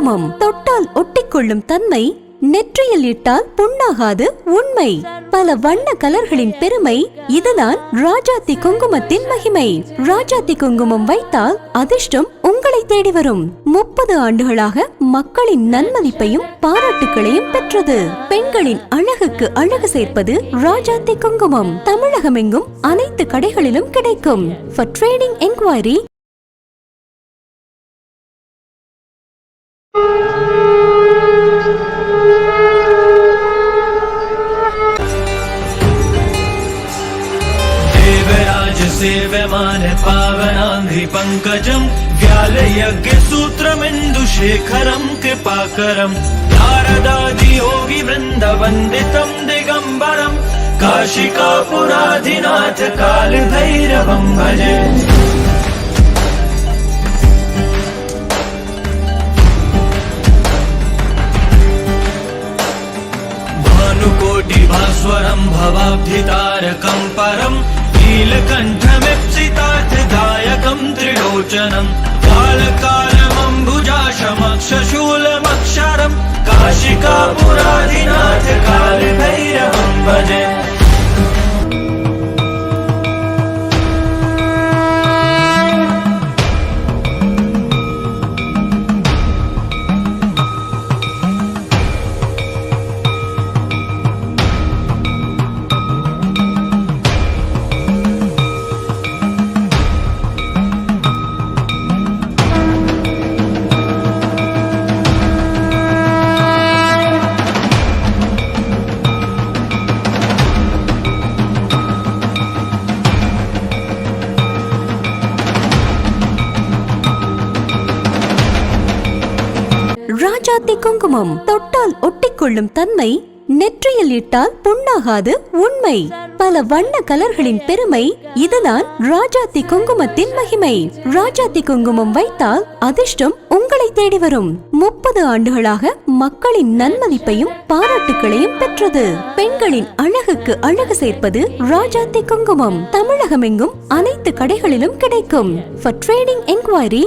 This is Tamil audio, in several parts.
குங்குமம் தொட்டால் ஒட்டிக்கொள்ளும் தன்மை, நெற்றியில் இட்டால் புண்ணாகாது உண்மை. பல வண்ண கலர்களின் பெருமை, இதுதான் ராஜாத்தி குங்குமத்தின் மகிமை. ராஜாத்தி குங்குமம் வைத்தால் அதிர்ஷ்டம் உங்களை தேடி வரும். 30 ஆண்டுகளாக மக்களின் நன்மதிப்பையும் பாராட்டுகளையும் பெற்றது. பெண்களின் அழகுக்கு அழகு சேர்ப்பது ராஜாத்தி குங்குமம். தமிழகமெங்கும் அனைத்து கடைகளிலும் கிடைக்கும். For trading enquiry सेव्यमान पावनांघ्रि पंकजं व्यालयज्ञ सूत्रमिन्दुशेखरं कृपाकरं नारदादि योगी वृन्दवन्दितं दिगम्बरं काशिकापुराधिनाथ कालभैरवं भजे। भानुकोटिभास्वरं भवाब्धितारकं परं नीलकण्ठमिप्सितार्थदायकं त्रिलोचनं कालकालमम्बुजाशमक्षशूलमक्षरं काशिकापुराधिनाथ कालभैरवं भजे। ராஜாத்தி குங்குமம் தொட்டால் ஒட்டிக்கொள்ளும் தன்மை, நெற்றியில் இட்டால் புண்ணாகாது உண்மை. பல வண்ண கலர்களின் பெருமை, இதுதான் ராஜாத்தி குங்குமத்தின் மகிமை. ராஜாத்தி குங்குமம் வைத்தால் அதிர்ஷ்டம் உங்களை தேடி வரும். 30 ஆண்டுகளாக மக்களின் நன்மதிப்பையும் பாராட்டுகளையும் பெற்றது. பெண்களின் அழகுக்கு அழகு சேர்ப்பது ராஜாத்தி குங்குமம். தமிழகமெங்கும் அனைத்து கடைகளிலும் கிடைக்கும். For trading enquiry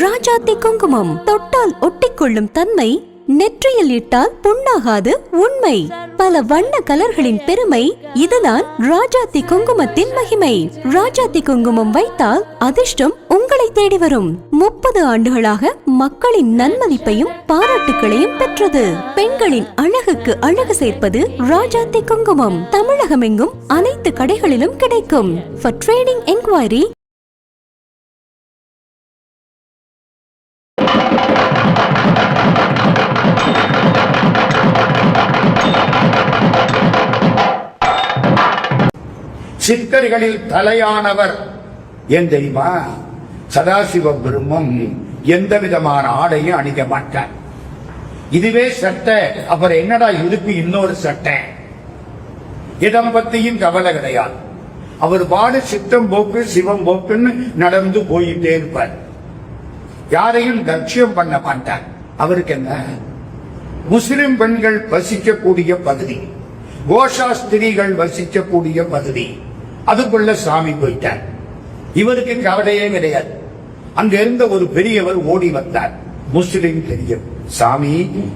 ராஜாத்தி குங்குமம் தொட்டால் ஒட்டிக்கொள்ளும் தன்மை, நெற்றியில் இட்டால் புண்ணாகாது உண்மை. பல வண்ண கலர்களின் பெருமை, இதுதான் ராஜாத்தி குங்குமத்தின் மகிமை. ராஜாத்தி குங்குமம் வைத்தால் அதிர்ஷ்டம் உங்களை தேடி வரும். 30 ஆண்டுகளாக மக்களின் நன்மதிப்பையும் பாராட்டுகளையும் பெற்றது. பெண்களின் அழகுக்கு அழகு சேர்ப்பது ராஜாத்தி குங்குமம். தமிழகமெங்கும் அனைத்து கடைகளிலும் கிடைக்கும். For trading enquiry சித்தர்களில் தலையானவர் ஏன் தெரியுமா? சதாசிவ பிரம்மம் எந்த விதமான ஆடையும் அணிக்க மாட்டார். இதுவே சட்டை, அப்புறம் என்னடா இதுக்கு இன்னொரு சட்டை? இடம் பத்தியும் கவலை கிடையாது. அவர் பாடு சித்தம் போக்கு சிவம் போக்குன்னு நடந்து போயிட்டே இருப்பார். யாரையும் லட்சியம் பண்ண மாட்டார். அவருக்கு என்ன? முஸ்லிம் பெண்கள் வசிக்கக்கூடிய பகுதி, கோஷா ஸ்திரீகள் வசிக்கக்கூடிய பகுதி, அதுக்குள்ள சாமி போயிட்டார். இவருக்கு கவலையே கிடையாது. அங்க இருந்த ஒரு பெரியவர் ஓடி வந்தார். முஸ்லிம் பெரியவர், சாமி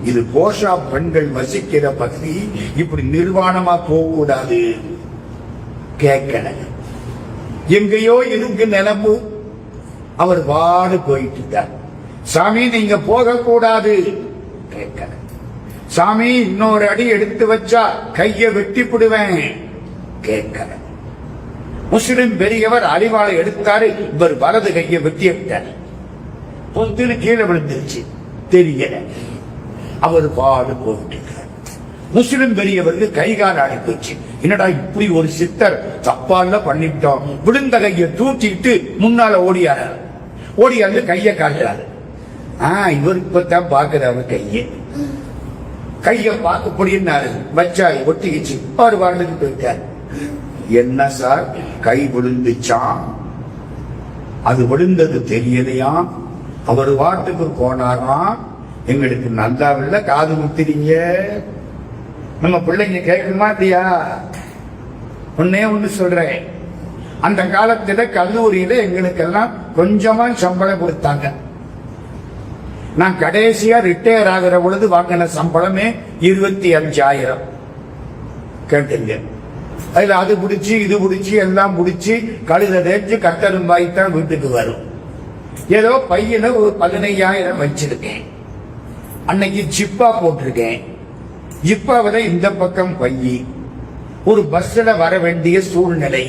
இது கோஷா பெண்கள் வசிக்கிற பகுதி, இப்படி நிர்வாணமா போகக்கூடாது. கேட்கல, எங்கேயோ இருக்கு நிலம்பு. அவர் வாடு போயிட்டு இருந்தார். சாமி நீங்க போக கூடாது. கேட்கல, சாமி இன்னொரு அடி எடுத்து வச்சா கைய வெட்டி விடுவேன். கேட்கல. முஸ்லிம் பெரியவர் அறிவாளை எடுத்தாரு. இவர் வலது கையை வெட்டி விட்டார். பொத்துன்னு கீழே விழுந்துருச்சு, தெரியல. அவர் பாடு போயிட்டு. முஸ்லிம் பெரியவருக்கு கைகால் ஆடி போச்சு. என்னடா இப்படி ஒரு சித்தர் தப்பால பண்ணிட்டோம். விழுந்த கையை தூக்கிட்டு முன்னால ஓடியாரு. ஓடியாந்து கைய காட்டுறாரு. இவர் இப்பதான் பாக்குறாரு கைய பார்க்கப்படினாரு. வச்சா ஒட்டிக்கிச்சு. அவர் வாழ்ந்துட்டு போயிட்டார். என்ன சார், கை விழுந்துச்சான், அது விழுந்தது தெரியலையா? அவர் வாட்டுக்கு போனாராம். எங்களுக்கு நல்லாவில்ல, காது முத்திரீங்க. நம்ம பிள்ளைங்க கேட்குமா இல்லையா? ஒண்ணு சொல்றேன், அந்த காலத்துல கல்லூரியில எங்களுக்கெல்லாம் கொஞ்சமா சம்பளம் கொடுத்தாங்க. நான் கடைசியா ரிட்டையர் ஆகிற பொழுது வாங்கின சம்பளமே 25,000. கேட்டுங்க. அதுல அது பிடிச்சி இது பிடிச்சி எல்லாம் பிடிச்சி கழுத தேய்ச்சி கட்டரும்பாய்த்தான் வீட்டுக்கு வரும். ஏதோ பையில ஒரு 15,000 வச்சிருக்கேன். அன்னைக்கு ஜிப்பா போட்டிருக்கேன். ஜிப்பாவில இந்த பக்கம் பையி. ஒரு பஸ்ல வர வேண்டிய சூழ்நிலை.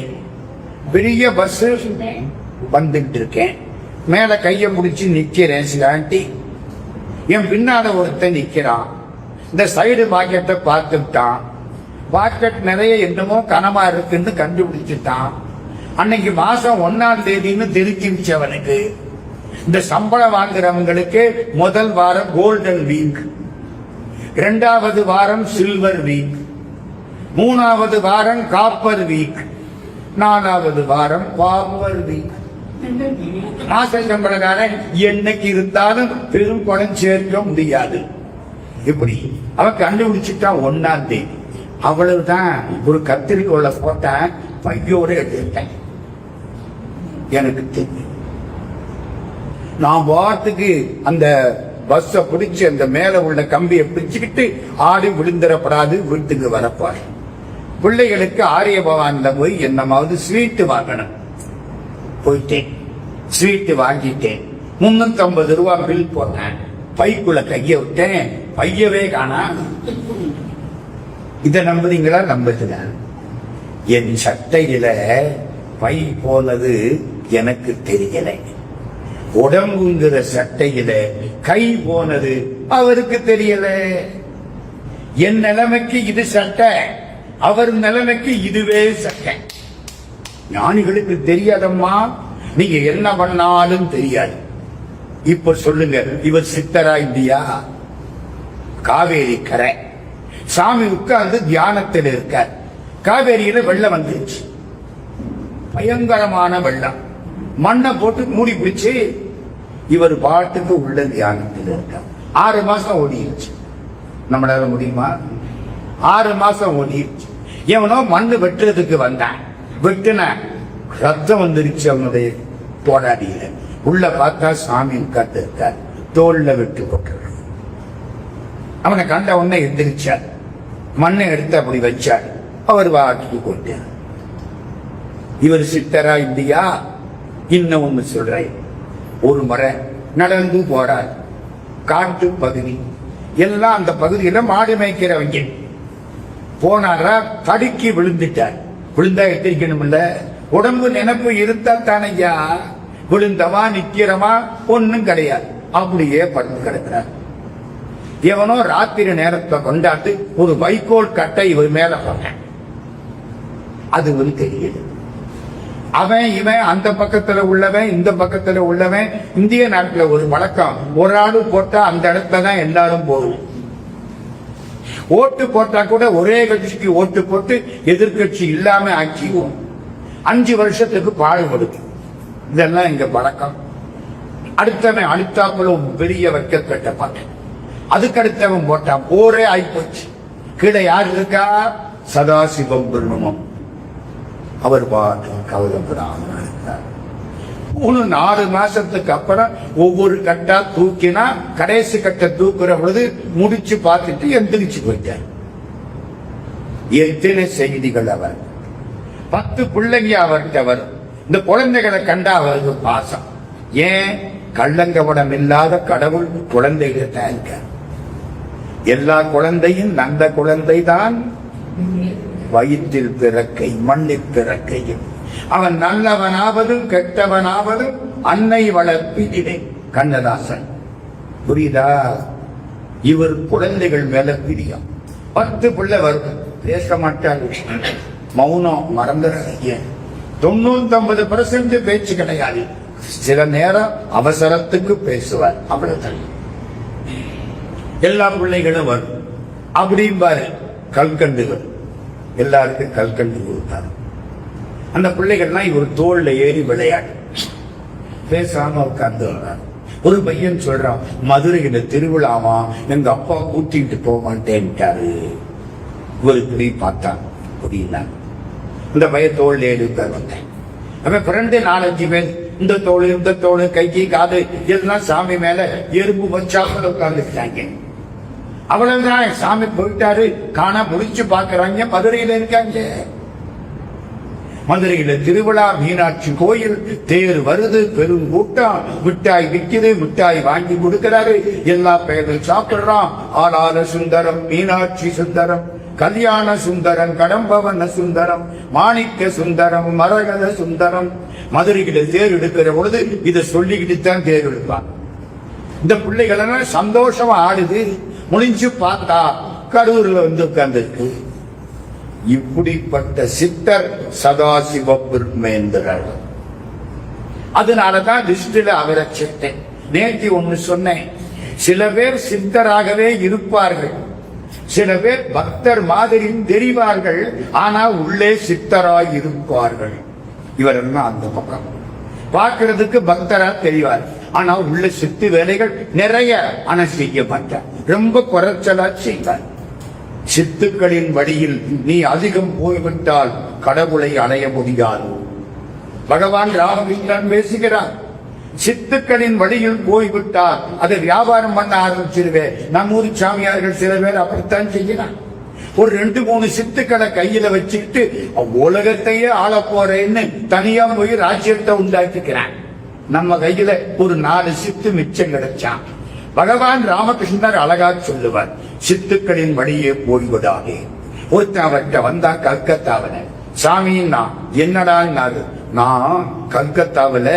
பெரிய பஸ் வந்துட்டு இருக்கேன். மேல கைய முடிச்சு நிக்கிறேன். சிலாண்டி என் பின்னால ஒருத்தன் நிக்கிறான். இந்த சைடு பாக்கெட்டை பார்த்துட்டான். பாக்கெட் நிறைய என்னமோ கனமா இருக்குன்னு கண்டுபிடிச்சுட்டான். அன்னைக்கு மாசம் 1ஆம் தேதின்னு தெரிஞ்சிருச்சு அவனுக்கு. இந்த சம்பளம் வாங்குறவங்களுக்கு முதல் வாரம் கோல்டன் வீக், 2வது வாரம் சில்வர் வீக், 3வது வாரம் காப்பர் வீக், 4வது வாரம் பாப்பர் வீக். மாச சம்பளக்காரன் என்னைக்கு இருந்தாலும் பெரும் பணம் சேர்க்க முடியாது. இப்படி அவன் கண்டுபிடிச்சுட்டான் 1ஆம் தேதி. அவ்வளவுதான். ஒரு கத்திரிக்கோளை போட்ட பையோட எடுத்துட்டேன். எனக்கு தெரியும். நான் வாரத்துக்கு அந்த பஸ்ஸ பிடிச்சு அந்த மேல உள்ள கம்பியை பிடிச்சுக்கிட்டு ஆடி விழுந்துடப்படாது, வீட்டுக்கு வரப்பாரு. பிள்ளைகளுக்கு ஆரிய பவான்ல போய் என்னமாவது ஸ்வீட்டு வாங்கணும். போயிட்டேன், ஸ்வீட்டு வாங்கிட்டேன். 350 ரூபாய் பில் போட்டேன். பைக்குள்ள கைய விட்டேன், பையவே காணா. இத நம்புறீங்களா? நம்புறீங்க? என் சட்டையில பை போனது எனக்கு தெரியல. உடம்புங்கிற சட்டையில கை போனது அவருக்கு தெரியல. என் நிலைமைக்கு இது சட்டை, அவர் நிலைமைக்கு இதுவே சட்டை. ஞானிகளுக்கு தெரியாதம்மா, நீங்க என்ன பண்ணாலும் தெரியாது. இப்ப சொல்லுங்க, இவர் சித்தரா இல்லையா? காவேரி கரை, சாமி உட்கார்ந்து தியானத்தில் இருக்கார். காவேரியில வெள்ளம் வந்துருச்சு, பயங்கரமான வெள்ளம். மண்ணை போட்டு மூடி பிடிச்சு இவர் பாட்டுக்கு உள்ள தியானத்தில் இருக்கார். 6 மாசம் ஓடிடுச்சு. நம்மளால முடியுமா? 6 மாசம் ஓடிடுச்சு. எவனோ மண்ணு வெட்டுறதுக்கு வந்தான். வெட்டுன ரத்தம் வந்துருச்சு அவனுடைய போராடியில. உள்ள பார்த்தா சாமி உட்கார்ந்து இருக்கார், தோல்ல விட்டு போட்டு. அவனை கண்ட உடனே எந்திரிச்சார், மண்ணை எடுத்து அப்படி வச்சார், அவர் வாட்டிக்கு போட்டார். இவர் சித்தரா இல்லையா? இன்னும் ஒண்ணு சொல்றேன். ஒரு முறை நடந்து போறார், காட்டு பகுதி எல்லாம், அந்த பகுதியில மாடு மேய்க்கிறவங்க. போனாரா, தடுக்கி விழுந்துட்டார். விழுந்தா எத்திரிக்கணும்ல, உடம்பு நினைப்பு இருந்தா தானையா, விழுந்தவா நிக்கிறமா ஒண்ணும் கிடையாது, அப்படியே படுத்து கிடக்கிறார். எவனோ ராத்திரி நேரத்தை கொண்டாந்து ஒரு வைக்கோல் கட்டை இவர் மேல போனேன். அது ஒரு தெரியுது. அவன் இவன் அந்த பக்கத்துல உள்ளவன் இந்த பக்கத்துல உள்ளவன். இந்திய நாட்டுல ஒரு வழக்கம், ஒரு ஆளு போட்டா அந்த இடத்துல தான் எல்லாரும் போகும். ஓட்டு போட்டா கூட ஒரே கட்சிக்கு ஓட்டு போட்டு எதிர்கட்சி இல்லாம ஆக்கிவோம். 5 வருஷத்துக்கு பாடுபடுது. இதெல்லாம் இங்க வழக்கம். அடுத்தவன் அடுத்தாப்புல பெரிய வைக்க கட்டப்பாங்க. அதுக்கு அடுத்தவன் போட்டான், போரே ஆயிப்போச்சு. கீழே யார் இருக்கா? சதாசிவம் பிரம்மம். அவர் பாட்டு கவலைப்படாம இருந்தார். 3-4 மாசத்துக்கு அப்புறம் ஒவ்வொரு கட்டா தூக்கினா, கடைசி கட்ட தூக்குற பொழுது முடிச்சு பார்த்துட்டு எந்திரிச்சு போயிட்டார். எத்தனை செய்திகள் அவர். 10 பிள்ளைங்க அவர்கிட்ட வரும். இந்த குழந்தைகளை கண்டா அவருக்கு பாசம். ஏன்? கள்ளங்கவடம் இல்லாத கடவுள் குழந்தைகளை தான் இருக்கார். எல்லா குழந்தையும் நல்ல குழந்தை தான். வயிற்றில் பிறக்கை மண்ணில் பிறக்கையும் அவன் நல்லவனாவதும் கெட்டவனாவதும் அன்னை வளர்ப்பினை. கண்ணதாசன். புரியுதா? இவர் குழந்தைகள் மேல பிரியம். 10 பிள்ளை வரும், பேச மாட்டாங்க, மௌனம் மறந்துடுறீங்க. 99% பேச்சு கிடையாது. சில நேரம் அவசரத்துக்கு பேசுவார், அவ்வளவுதான். எல்லா பிள்ளைகளும் வரும். அப்படிம்பாரு. கல்கண்டுகள் எல்லாருக்கும் கல்கண்டு கொடுத்தாரு. அந்த பிள்ளைகள்லாம் இவர் தோல்ல ஏறி விளையாடு, பேசாம உட்கார்ந்து வர்றாரு. ஒரு பையன் சொல்றான், மதுரையில திருவிழாவா, எங்க அப்பா கூட்டிட்டு போக மாட்டேன்ட்டாரு. இவர் இப்படி பார்த்தான், புரியல. இந்த பையன் தோல் ஏறி உட்கார் வந்தேன். அவன் பிறந்து 4-5 பேர் இந்த தோல் கைக்கு காது எல்லாம் சாமி மேல எறும்பு வச்சாப்புல உட்கார்ந்துட்டாங்க. அவ்வளவுதான், சாமி போயிட்டாரு. காணா முடிச்சு பாக்குறாங்க, மதுரையில இருக்காங்க. மதுரையில திருவிழா, மீனாட்சி கோயில், தேர் வருது, பெரும் கூட்டம், மிட்டாய் விற்குது, மிட்டாய் வாங்கி கொடுக்கிறாரு, எல்லா பேரும் சாப்பிடுறான். ஆளால சுந்தரம், மீனாட்சி சுந்தரம், கல்யாண சுந்தரம், கடம்பவன சுந்தரம், மாணிக்க சுந்தரம், மரகத சுந்தரம். மதுரையில தேர் எடுக்கிற பொழுது இதை சொல்லிக்கிட்டு தான் தேர் எடுப்பான். இந்த பிள்ளைகள் எல்லாம் சந்தோஷமா ஆடுது. முடிஞ்சு பார்த்தா கடூர்ல வந்து உட்கார்ந்து. இப்படிப்பட்ட சித்தர் சதாசிவ பிரம்மேந்திரர். அதனாலதான் லிஸ்ட்ல அவரை சேர்த்தேன். நேற்று ஒண்ணு சொன்னேன், சில பேர் சித்தராகவே இருப்பார்கள், சில பேர் பக்தர் மாதிரி தெரிவார்கள், ஆனா உள்ளே சித்தராய் இருப்பார்கள். இவரெல்லாம் அந்த பக்கம் பார்க்கிறதுக்கு பக்தரா தெரிவார், ஆனா உள்ள சித்து வேலைகள் நிறைய, ஆனா செய்ய மாட்டார், ரொம்ப குறைச்சலா செய்வார். சித்துக்களின் வழியில் நீ அதிகம் போய்விட்டால் கடவுளை அடைய முடியாது. பகவான் ராமகிருஷ்ணன் பேசுகிறார், சித்துக்களின் வழியில் போய்விட்டால் அதை வியாபாரம் பண்ண ஆரம்பிச்சிருவேன். நம்ம ஊர் சாமியார்கள் சில பேர் அப்படித்தான் செய்யலாம். ஒரு 2-3 சித்துக்களை கையில வச்சுக்கிட்டு உலகத்தையே ஆள போறேன்னு தனியா போய் ராஜ்யத்தை உண்டாக்கிக்கிறான். நம்ம கையில ஒரு 4 சித்து மிச்சம் கிடைச்சான். பகவான் ராமகிருஷ்ணர் அழகா சொல்லுவார், சித்துக்களின் வழியே போய்விடாதே. ஒருத்தன் அவர்கிட்ட வந்தா கல்கத்தாவில, சாமின்னா என்னடா, நான் கல்கத்தாவில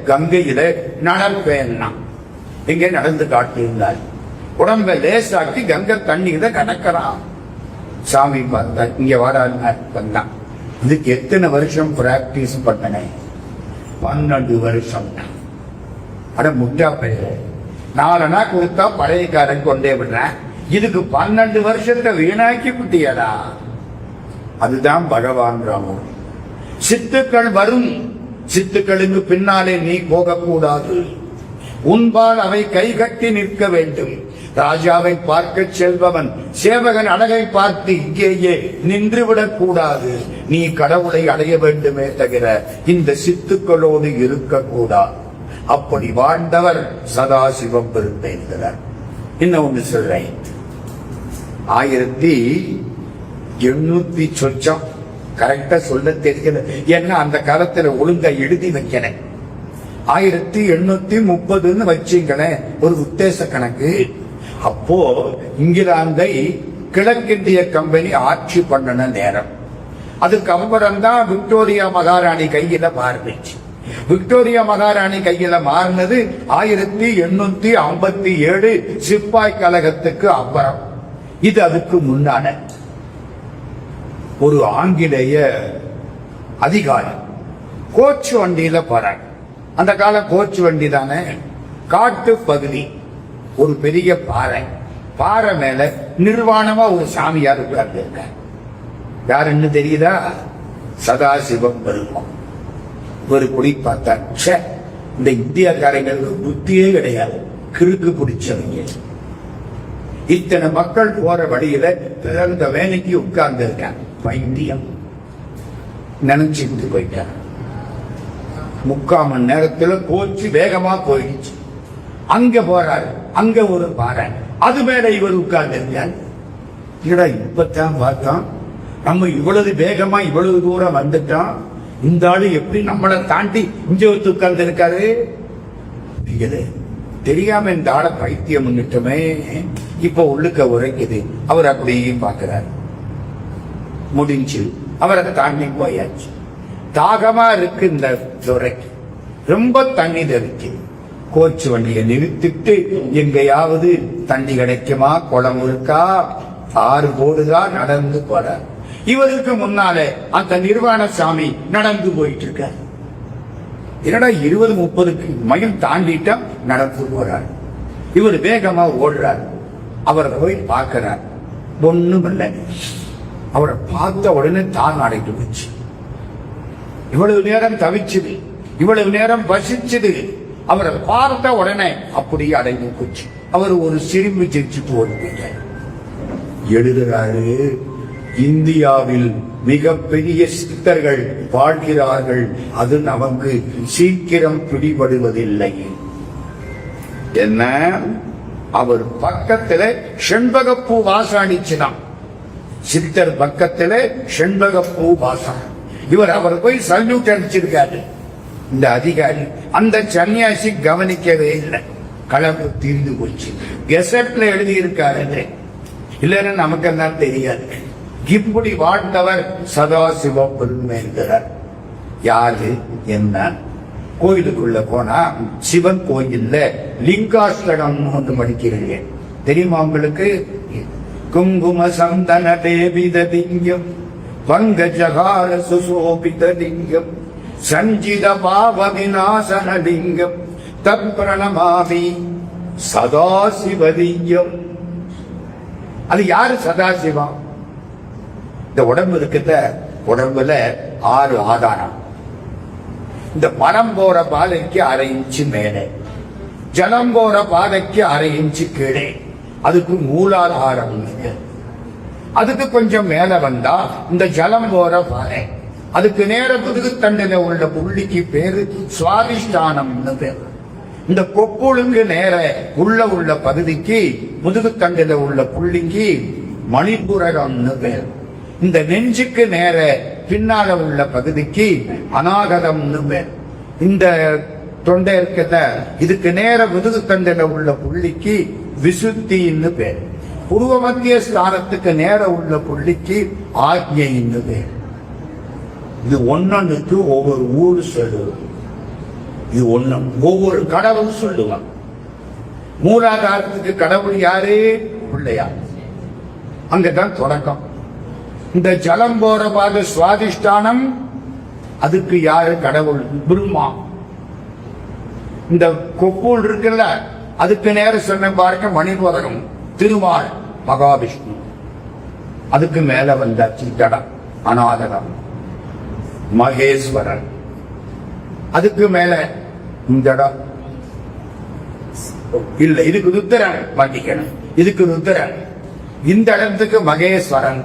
கங்கையில நடப்பேன்னா. இங்க நடந்து காட்டியிருந்தார், உடம்ப லேசாக்கி கங்கை தண்ணியில கடக்கிறான். சாமி பார்த்தா, இங்க வந்தான். இதுக்கு எத்தனை வருஷம் பிராக்டிஸ் பண்ணனேன்? 12 வருஷம். அட முட்டா பெயர், 4 நாள் கொடுத்தா பழையக்காரன் கொண்டே விடுறேன். இதுக்கு 12 வருஷத்தை வீணாக்கி விட்டியடா. அதுதான் பகவான் ராமன். சித்துக்கள் வரும், சித்துக்களுக்கு பின்னாலே நீ போகக்கூடாது. உன்பால் அவை கைகட்டி நிற்க வேண்டும். ராஜாவை பார்க்க செல்பவன் சேவகன் அழகை பார்த்து இங்கேயே நின்றுவிடக் கூடாது. நீ கடவுளை அடைய வேண்டுமே தவிர இந்த சித்துக்களோடு இருக்கக்கூடாது. அப்படி வாழ்ந்தவர் சதாசிவம் பெருந்தேங்கிறார். இன்னும் ஒன்று சொல்றேன், 1800 சொச்சம் கரெக்டா சொல்ல தெரியல, ஏன்னா அந்த காலத்துல ஒழுங்கா எழுதி வைக்கிறேன். 1830 வச்சுங்களேன் ஒரு உத்தேச கணக்கு. அப்போ இங்கிலாந்தை கிழக்கிந்திய கம்பெனி ஆட்சி பண்ணன நேரம். அதுக்கப்புறம் தான் விக்டோரியா மகாராணி கையில மாறிச்சு. விக்டோரியா மகாராணி கையில மாறினது 1857 சிப்பாய் கழகத்துக்கு அப்புறம். இது அதுக்கு முன்னான ஒரு ஆங்கிலேய அதிகாரி கோச்சு வண்டியில போறாங்க. அந்த காலம் கோச்சு வண்டி தானே. காட்டு பகுதி, ஒரு பெரிய பாறை, பாறை மேல நிர்வாணமா ஒரு சாமியார் உட்கார்ந்து இருக்கார். யாருன்னு தெரியுதா? சதாசிவம் பெருமாள். ஒரு குடி பார்த்தா, இந்த இந்தியக்காரங்களுக்கு புத்தியே கிடையாது, கிறுக்கு பிடிச்சவங்க. இத்தனை மக்கள் போற வழியில பிறந்த வேலைக்கு உட்கார்ந்து இருக்காங்க. பைத்தியம் நினைச்சுட்டு போயிட்டார். 3/4 மணி நேரத்துல கோச்சு வேகமா போயிடுச்சு. அங்க போறாரு, அங்க ஒரு பாறை, அது மேல இவர் உட்கார்ந்து இருக்கார். இப்பதான் பார்த்தோம், நம்ம இவ்வளவு வேகமா இவ்வளவு தூரம் வந்துட்டோம், இந்த ஆளு எப்படி நம்மளை தாண்டி இங்க உட்கார்ந்து இருக்காரு? தெரியாம இந்த ஆளை பைத்தியம் முன்னிட்டுமே. இப்ப உள்ளுக்க உரைக்குது. அவர் அப்படியே பார்க்கிறார். முடிஞ்சு அவரை தாண்டி போயாச்சு. தாகமா இருக்கு இந்த துறைக்கு, ரொம்ப தண்ணி இருக்கு. கோச்சு வண்டியை நிறுத்திட்டு எங்கேயாவது தண்ணி கிடைக்குமா, குளம் இருக்கா, ஆறு போடுதா, நடந்து போறார். இவருக்கு முன்னாலே அந்த நிர்வாண சாமி நடந்து போயிட்டு இருக்க. 20-30 மைல் தாண்டிட்டா நடந்து போறார். இவர் வேகமா ஓடுறார். அவரை போய் பார்க்கிறார். ஒண்ணும் இல்லை. அவரை பார்த்த உடனே தான் அடைந்து போச்சு. இவ்வளவு நேரம் தவிச்சது, இவ்வளவு நேரம் பசிச்சது, அவரை பார்த்த உடனே அப்படியே அடைந்து போச்சு. அவர் ஒரு சிரிப்பு சிரிச்சுட்டு ஓடுகிறார். எழுதுகிறாரு, இந்தியாவில் மிகப்பெரிய சித்தர்கள் வாழ்கிறார்கள், அது நமக்கு சீக்கிரம் பிடிபடுவதில்லை. என்ன? அவர் பக்கத்துல செண்பகப்பூ வாசம் அடிச்சுதான். சித்தர் பக்கத்துல செண்பகப்பூ வாசம். இவர் அவர் போய் சல்யூட் அடிச்சிருக்காரு. இந்த அதிகாரி அந்த சன்னியாசி கவனிக்கவே இல்லை. கலப்பு தீர்ந்து போச்சு. கெசட்ல எழுதி இருக்காரு, இல்லைன்னு நமக்கு எல்லாம் தெரியாது. இப்படி வாழ்ந்தவர் சதாசிவம் பெருமைங்கிறார். யாரு என்ன? கோயிலுக்குள்ள போனா சிவன் கோயில்ல லிங்காஸ்தடம் ஒன்று படிக்கிறீங்க, தெரியுமா உங்களுக்கு? குங்கும சந்தன தேவித லிங்கம், பங்கஜகார சுசோபித லிங்கம், சஞ்சித பாவ விநாசன லிங்கம், தப்பிரணமாமி சதாசிவலிங்கம். அது யாரு சதாசிவம்? இந்த உடம்பு இருக்குத, உடம்புல 6 ஆதாரம். இந்த மரம் போற பாதைக்கு 1/2 இன்ச்சு மேலே, ஜலம் போற பாதைக்கு 1/2 இன்ச்சு கீழே, அதுக்கு மூலாதாரம் இருக்கு. அதுக்கு கொஞ்சம் மேல வந்தா இந்த ஜலம் போற பாதை, அதுக்கு நேர முதுகுத்தண்டில உள்ள புள்ளிக்கு பேரு சுவாதிஷ்டானம்னு பேரு. இந்த கொப்புளுக்கு நேர உள்ள பகுதிக்கு முதுகுத்தண்டில உள்ள புள்ளிக்கு மணிப்புரகம்னு பேரு. இந்த நெஞ்சுக்கு நேர பின்னால உள்ள பகுதிக்கு அநாகதம்னு பேர். இந்த தொண்டை இருக்கிற இதுக்கு நேர முதுகுத்தண்டில உள்ள புள்ளிக்கு விசுத்தின்னு பேர். பூர்வ மத்திய ஸ்தானத்துக்கு நேர உள்ள புள்ளிக்கு ஆக்ஞைன்னு பேர். இது ஒன்னொன்னுக்கு ஒவ்வொரு ஊர் சொல்லுவோம். இது ஒண்ணு ஒவ்வொரு கடவுள் சொல்லுவாங்க. மூலாதாரத்துக்கு கடவுள் யாரு? பிள்ளையார். அங்கதான் தொடக்கம். இந்த ஜலம் போற பாத சுவாதிஷ்டானம், அதுக்கு யாரு கடவுள்? பிரம்மா. இந்த கொப்பூல் இருக்குல்ல, அதுக்கு நேரம் சொன்ன பாருங்க மணிபோதகம், திருமால், மகாவிஷ்ணு. அதுக்கு மேல வந்த சித்தடம் அநாதகம், மகேஸ்வரன். அதுக்கு மேல இந்த இடம் இல்ல, இதுக்கு ருத்திரன் மாட்டிக்கணும். இதுக்கு ருத்திரன். இந்த இடத்துக்கு மகேஸ்வரன்.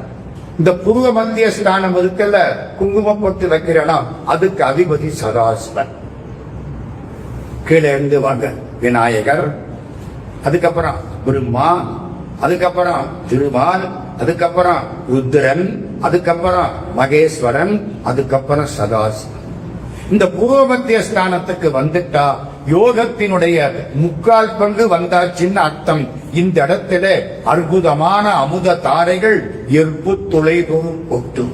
இந்த பூர்வ மத்திய ஸ்தானம் இருக்குல்ல, குங்குமம் போட்டு வைக்கிறனா, அதுக்கு அதிபதி சதாசிவன். கீழே இருந்து வாங்க விநாயகர், அதுக்கப்புறம் பிரம்மா, அதுக்கப்புறம் திருமால், அதுக்கப்புறம் ருத்ரன், அதுக்கப்புறம் மகேஸ்வரன், அதுக்கப்புறம் சதாசிவன். இந்த பூர்வ மத்திய ஸ்தானத்துக்கு வந்துட்டா யோகத்தினுடைய 3/4 பங்கு வந்தாச்சின்னு அர்த்தம். இந்த இடத்துல அற்புதமான அமுத தாரைகள் எற்பு துளைதோறும் கொட்டும்.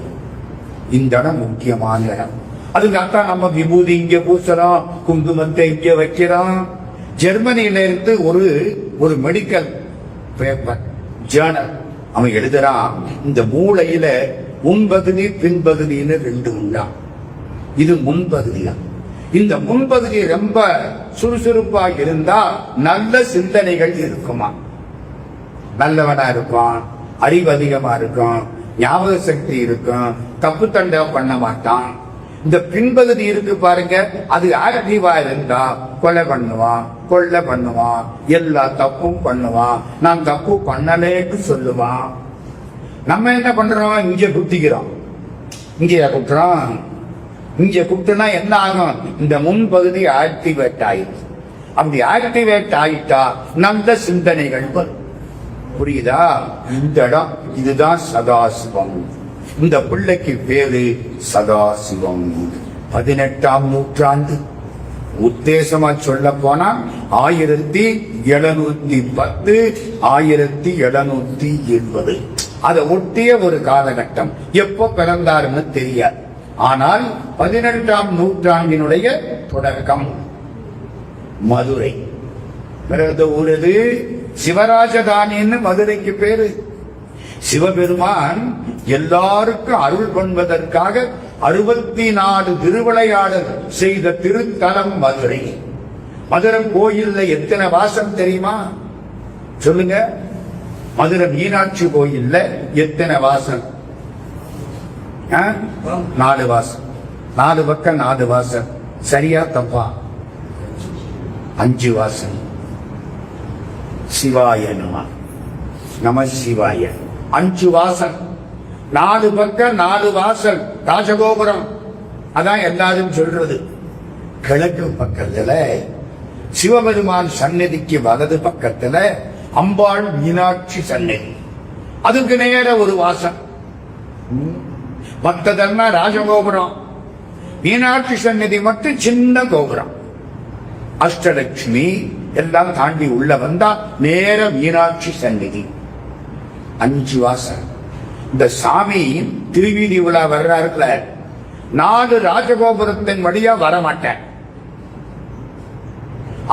இந்த இடம் முக்கியமான இடம். அதுக்காகத்தான் நம்ம விபூதி இங்க பூசலாம், குங்குமத்தை இங்க வைக்கிறோம். ஜெர்மனியில இருந்து ஒரு மெடிக்கல் பேப்பர் ஜேர்னல் அவன் எழுதுறான், இந்த மூளையில முன்பகுதி பின்பகுதின்னு 2 உண்டா. இது முன்பகுதியா. இந்த முன்பகுதி ரொம்ப சுறுசுறுப்பா இருந்தா நல்ல சிந்தனைகள் இருக்குமா, நல்லவனா இருப்பான், அறிவு அதிகமா இருக்கும், ஞாபக சக்தி இருக்கும், தப்பு தண்டை பண்ண மாட்டான். இந்த பின்பகுதி இருக்கு பாருங்க, அது ஆக்டிவா இருந்தா கொலை பண்ணுவான், எல்லா தப்பும் பண்ணுவான், நான் தப்பு பண்ணலேன்னு சொல்லுவான். நம்ம என்ன பண்றோம், இங்க குத்திக்கிறோம், இங்க குத்துறோம். இங்க குத்துனா என்ன ஆகும், இந்த முன்பகுதி ஆக்டிவேட் ஆயிடும். அப்படி ஆக்டிவேட் ஆயிட்டா நல்ல சிந்தனைகள் வரும். புரியுதா? இந்த இடம் இதுதான் சதாசிவம். இந்த பிள்ளைக்கு பேரு சதாசிவம். 18ஆம் நூற்றாண்டு உத்தேசமா சொல்ல போனா 1710 1720 அதை ஒட்டிய ஒரு காலகட்டம். எப்போ பிறந்தாருன்னு தெரியாது. ஆனால் 18ஆம் நூற்றாண்டினுடைய தொடக்கம். மதுரை பிறந்த ஊரது சிவராஜதானின்னு மதுரைக்கு பேரு. சிவபெருமான் எல்லாருக்கும் அருள் கொள்வதற்காக 64 திருவிளையாடல் செய்த திருத்தலம் மதுரை. மதுரை கோயில்ல எத்தனை வாசல் தெரியுமா சொல்லுங்க? மதுரை மீனாட்சி கோயில்ல எத்தனை வாசல்? 4 வாசல். 4 பக்கம் 4 வாசல். சரியா தப்பா? 5 வாசல். சிவாய நம சிவாய 5 வாசல். 4 பக்கம் 4 வாசல். ராஜகோபுரம். அதான் எல்லாரும் சொல்றது. கிழக்கு பக்கத்துல சிவபெருமான் சந்நிதிக்கு வலது பக்கத்துல அம்பாள் மீனாட்சி சந்நிதி. அதுக்கு நேர ஒரு வாசல். மற்றதெல்லாம் ராஜகோபுரம். மீனாட்சி சந்நிதி மட்டும் சின்ன கோபுரம். அஷ்டலட்சுமி எல்லாம் தாண்டி உள்ள வந்தா நேர மீனாட்சி சந்நிதி. 5 வாசல். இந்த சாமி திருவீதி விழா வர்றாருல, 4 ராஜகோபுரத்தின் வழியா வரமாட்டேன்.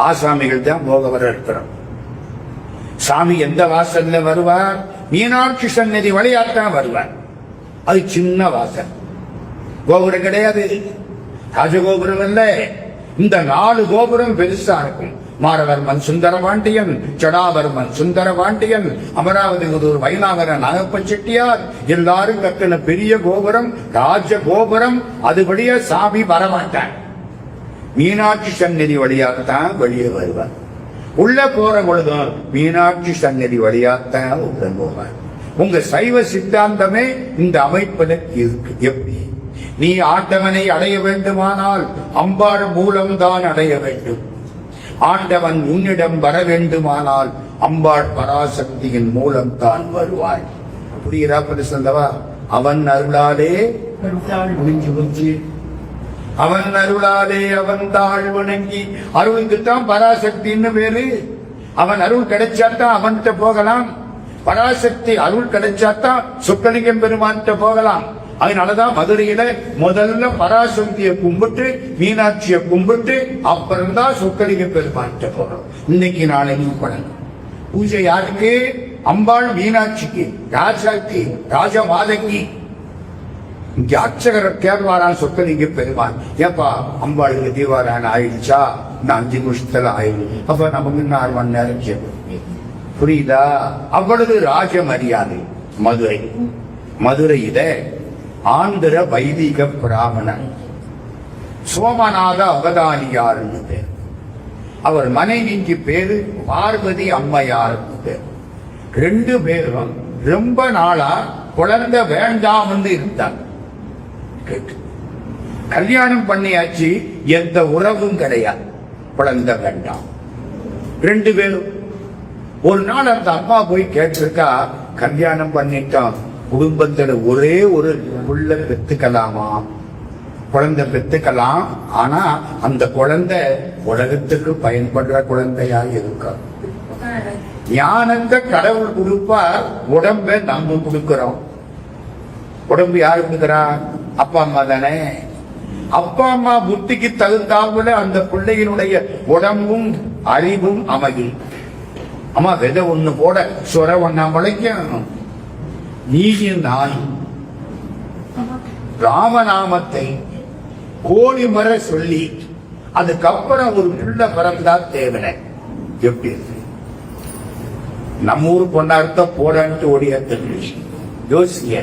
ஆசாமிகள் தான் போக வர இருக்கிறோம். சாமி எந்த வாசல்ல வருவார்? மீனாட்சி சந்நிதி வழியாத்தான் வருவார். அது சின்ன வாசல். கோபுரம் கிடையாது, ராஜகோபுரம் இல்ல. இந்த 4 கோபுரம் பெருசா இருக்கும். மாரவர்மன் சுந்தரபாண்டியன், ஜடாவர்மன் சுந்தரபாண்டியன், அமராவதி ஒரு வைணாவர நாகப்ப செட்டியார் எல்லாரும் கட்டின பெரிய கோபுரம் ராஜ கோபுரம். அதுபடியா சாமி வரமாட்டார். மீனாட்சி சந்நிதி வழியாத்தான் வெளியே வருவார். உள்ள போற பொழுதும் மீனாட்சி சந்நிதி வழியாத்தான் உள்ள போவார். உங்க சைவ சித்தாந்தமே இந்த அமைப்பில் இருக்கு. எப்படி? நீ ஆண்டவனை அடைய வேண்டுமானால் அம்பாள் மூலம்தான் அடைய வேண்டும். ஆண்டவன் உன்னிடம் வர வேண்டுமானால் அம்பாள் பராசக்தியின் மூலம் தான் வருவாள். புரியுதா? சொல்லவா? அவன் அருளாலே முடிஞ்சு போச்சு. அவன் அருளாலே அவன் தாழ் வணங்கி. அருளுக்குத்தான் பராசக்தின்னு பேரு. அவன் அருள் கிடைச்சாத்தான் அவன்கிட்ட போகலாம். பராசக்தி அருள் கிடைச்சாத்தான் சொக்கலிங்கம் பெருமான்கிட்ட போகலாம். அதனாலதான் மதுரையில முதல்ல பராசக்தியை கும்பிட்டு மீனாட்சியை கும்பிட்டு அப்புறம் தான் சொக்கலிங்க பெருமான்கிட்ட போறோம். இன்னைக்கு நாளைக்கு பழங்கும் பூஜை யாருக்கு? அம்பாள் மீனாட்சிக்கு, ராஜாக்கு, ராஜமாதங்கி. இங்க அர்ச்சகர் கேள்வாரான் சொக்கலிங்க பெருமான். ஏப்பா அம்பாளுக்கு தீவாரான ஆயிடுச்சா? நான் 5 நிமிஷத்துல ஆயிடும். அப்ப நமக்கு 4 மணி நேரம் கேட்போம். புரியுதா? அவ்வளவு ராஜ மரியாதை. மதுரையில ஆந்திர வைதிக பிராமணன் சோமநாத அவதானியார்னு பேர். அவர் மனைவிக்கு பேரு பார்வதி அம்மையார்னு பேர். 2 பேரும் ரொம்ப நாளா குழந்தை வேண்டாம் இருந்தாங்க. கல்யாணம் பண்ணியாச்சு, எந்த உறவும் கிடையாது. குழந்தை வேண்டாம். 2 பேரும். ஒரு நாள் அந்த அம்மா போய் கேட்டிருக்கா, கல்யாணம் பண்ணிட்டான், குடும்பத்துல ஒரே ஒரு புள்ள பெத்துக்கலாமா? குழந்தை பெத்துக்கலாம், ஆனா அந்த குழந்தை உலகத்துக்கு பயன்படுற குழந்தையா இருக்கும். ஞானத்தை கடவுள் கொடுப்பார், உடம்ப நம்ம கொடுக்கிறோம். உடம்பு யாரு கொடுக்கிறா? அப்பா அம்மா தானே. அப்பா அம்மா புத்திக்கு தகுந்தாப்புல அந்த பிள்ளைகளுடைய உடம்பும் அறிவும் அமையும். அம்மா விதை ஒண்ணு போட சொர ஒண்ணா முளைக்கும். நீயும் நானும் ராமநாமத்தை கோடி முறை சொல்லி அதுக்கப்புறம் ஒரு பிள்ளை பிறந்தா தேவை. எப்படி இருக்கு? நம்ம ஊரு பொண்ணார்த்த போடான்ட்டு ஓடியாத்த யோசிக்க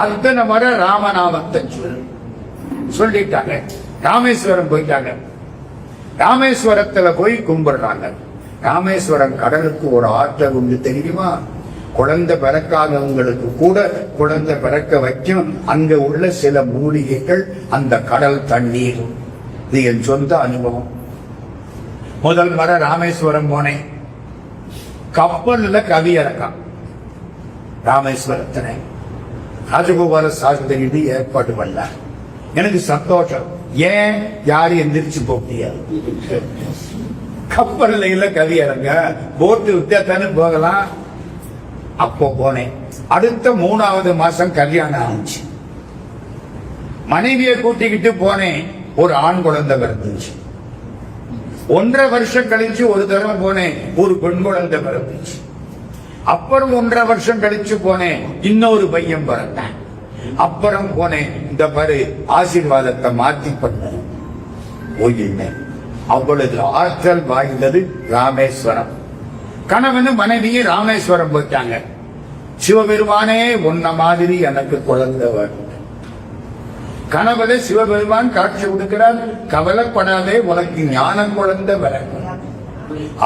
அத்தனை முறை ராமநாமத்தை சொல்லிட்டாங்க. ராமேஸ்வரம் போயிட்டாங்க. ராமேஸ்வரத்துல போய் கும்பிடுறாங்க. ராமேஸ்வரம் கடலுக்கு ஒரு ஆற்றல் உண்டு தெரியுமா? குழந்தை பிறக்காதவங்களுக்கு கூட குழந்தை பிறக்க வைக்கும். அங்க உள்ள சில மூலிகைகள், அந்த கடல் தண்ணீர். இது என் சொந்த அனுபவம். முதல் முறை ராமேஸ்வரம் போனேன். கப்பல்ல கவி இறக்கம் ராமேஸ்வரத்தினை ராஜகோபால சாஸ்திரி ஏற்பாடு பண்ண. எனக்கு சந்தோஷம். ஏன் யாரும் எந்திரிச்சு போக முடியாது. கப்பல்ல இல்ல கவி இறங்க, போட்டு விட்டாத்தானே போகலாம். அப்போ போனேன். அடுத்த 3வது மாசம் கல்யாணம் ஆச்சு. மனைவியை கூட்டிக்கிட்டு போனேன். ஒரு ஆண் குழந்தை பிறந்துச்சு. 1.5 வருஷம் கழிச்சு ஒரு தடவை போனேன், ஒரு பெண் குழந்தை பிறந்துச்சு. அப்புறம் 1.5 வருஷம் கழிச்சு போனேன், இன்னொரு பையன் பிறந்தான். அப்புறம் போனேன், இந்த பாரு ஆசீர்வாதத்தை மாத்தி பண்ண போயிருந்தேன். அவ்வளவு ஆற்றல் வாய்ந்தது ராமேஸ்வரம். கணவனும் மனைவியும் ராமேஸ்வரம் போயிட்டாங்க. சிவபெருமானே உன்ன மாதிரி எனக்கு குழந்தை வரும். கணவனை சிவபெருமான் காட்சி கொடுக்கிறார். கவலைப்படாதே, உனக்கு ஞான குழந்தை வரும்.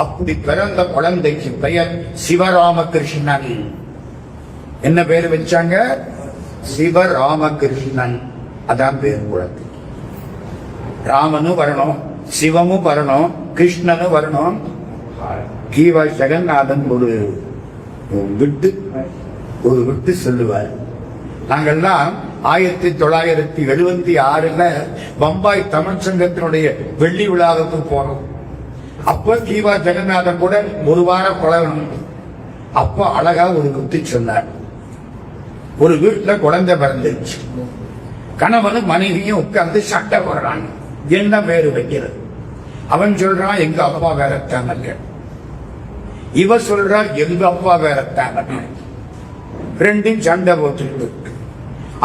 அப்படி பிறந்த குழந்தைக்கு பெயர் சிவராமகிருஷ்ணன். என்ன பேர் வச்சாங்க? சிவராமகிருஷ்ணன். அதான் பேர் குழந்தை. ராமனும் வரணும், சிவமும் வரணும், கிருஷ்ணனும் வரணும். கீவா ஜெகநாதன் ஒரு விட்டு சொல்லுவார். நாங்கெல்லாம் 1976 பம்பாய் தமிழ் சங்கத்தினுடைய வெள்ளி விழாவுக்கு போனோம். அப்ப கீவா ஜெகநாதன் கூட ஒரு வாரம் பழகணும். அப்ப அழகா ஒரு குத்தி சொன்னார். ஒரு வீட்டுல குழந்தை பிறந்துச்சு. கணவனும் மனைவியும் உட்கார்ந்து சட்டை போடுறாங்க, என்ன பேரு வைக்கிறது? அவன் சொல்றான், எங்க அப்பா வேறத்தாங்க. இவ சொல்றா, எங்க அப்பா வேறத்தாங்க. ரெண்டும் சண்டை போட்டு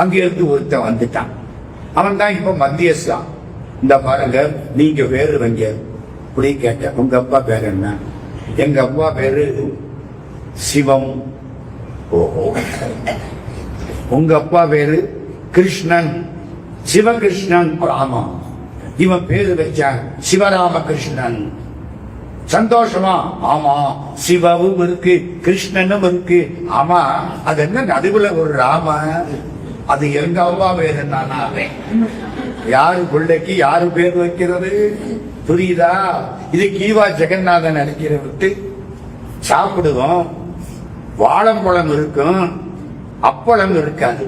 அங்கிருந்து ஒருத்தன் வந்துட்டான். அவன் தான் இப்ப மத்தியஸ்தா. இந்த பாருங்க, நீங்க பேரு வைங்க. இப்படி கேட்ட, உங்க அப்பா பேரு என்ன? எங்க அப்பா பேரு சிவம். ஓஹோ. உங்க அப்பா பேரு கிருஷ்ணன், சிவகிருஷ்ணன். ஆமா. இவன் பேரு வச்சான் சிவராமகிருஷ்ணன். சந்தோஷமா? ஆமா. சிவவும் இருக்கு, கிருஷ்ணனும் இருக்கு. ஆமா, அது என்ன நடுவுல ஒரு ராம? அது எங்க அப்பா பேரு. நானே யாரு பிள்ளைக்கு யாரு பேர் வைக்கிறது? புரியுதா? இது கீவா ஜெகநாதன் அடிக்கிற விட்டு சாப்பிடுவோம். வாழைப்பழம் இருக்கும், அப்பளம் இருக்காது.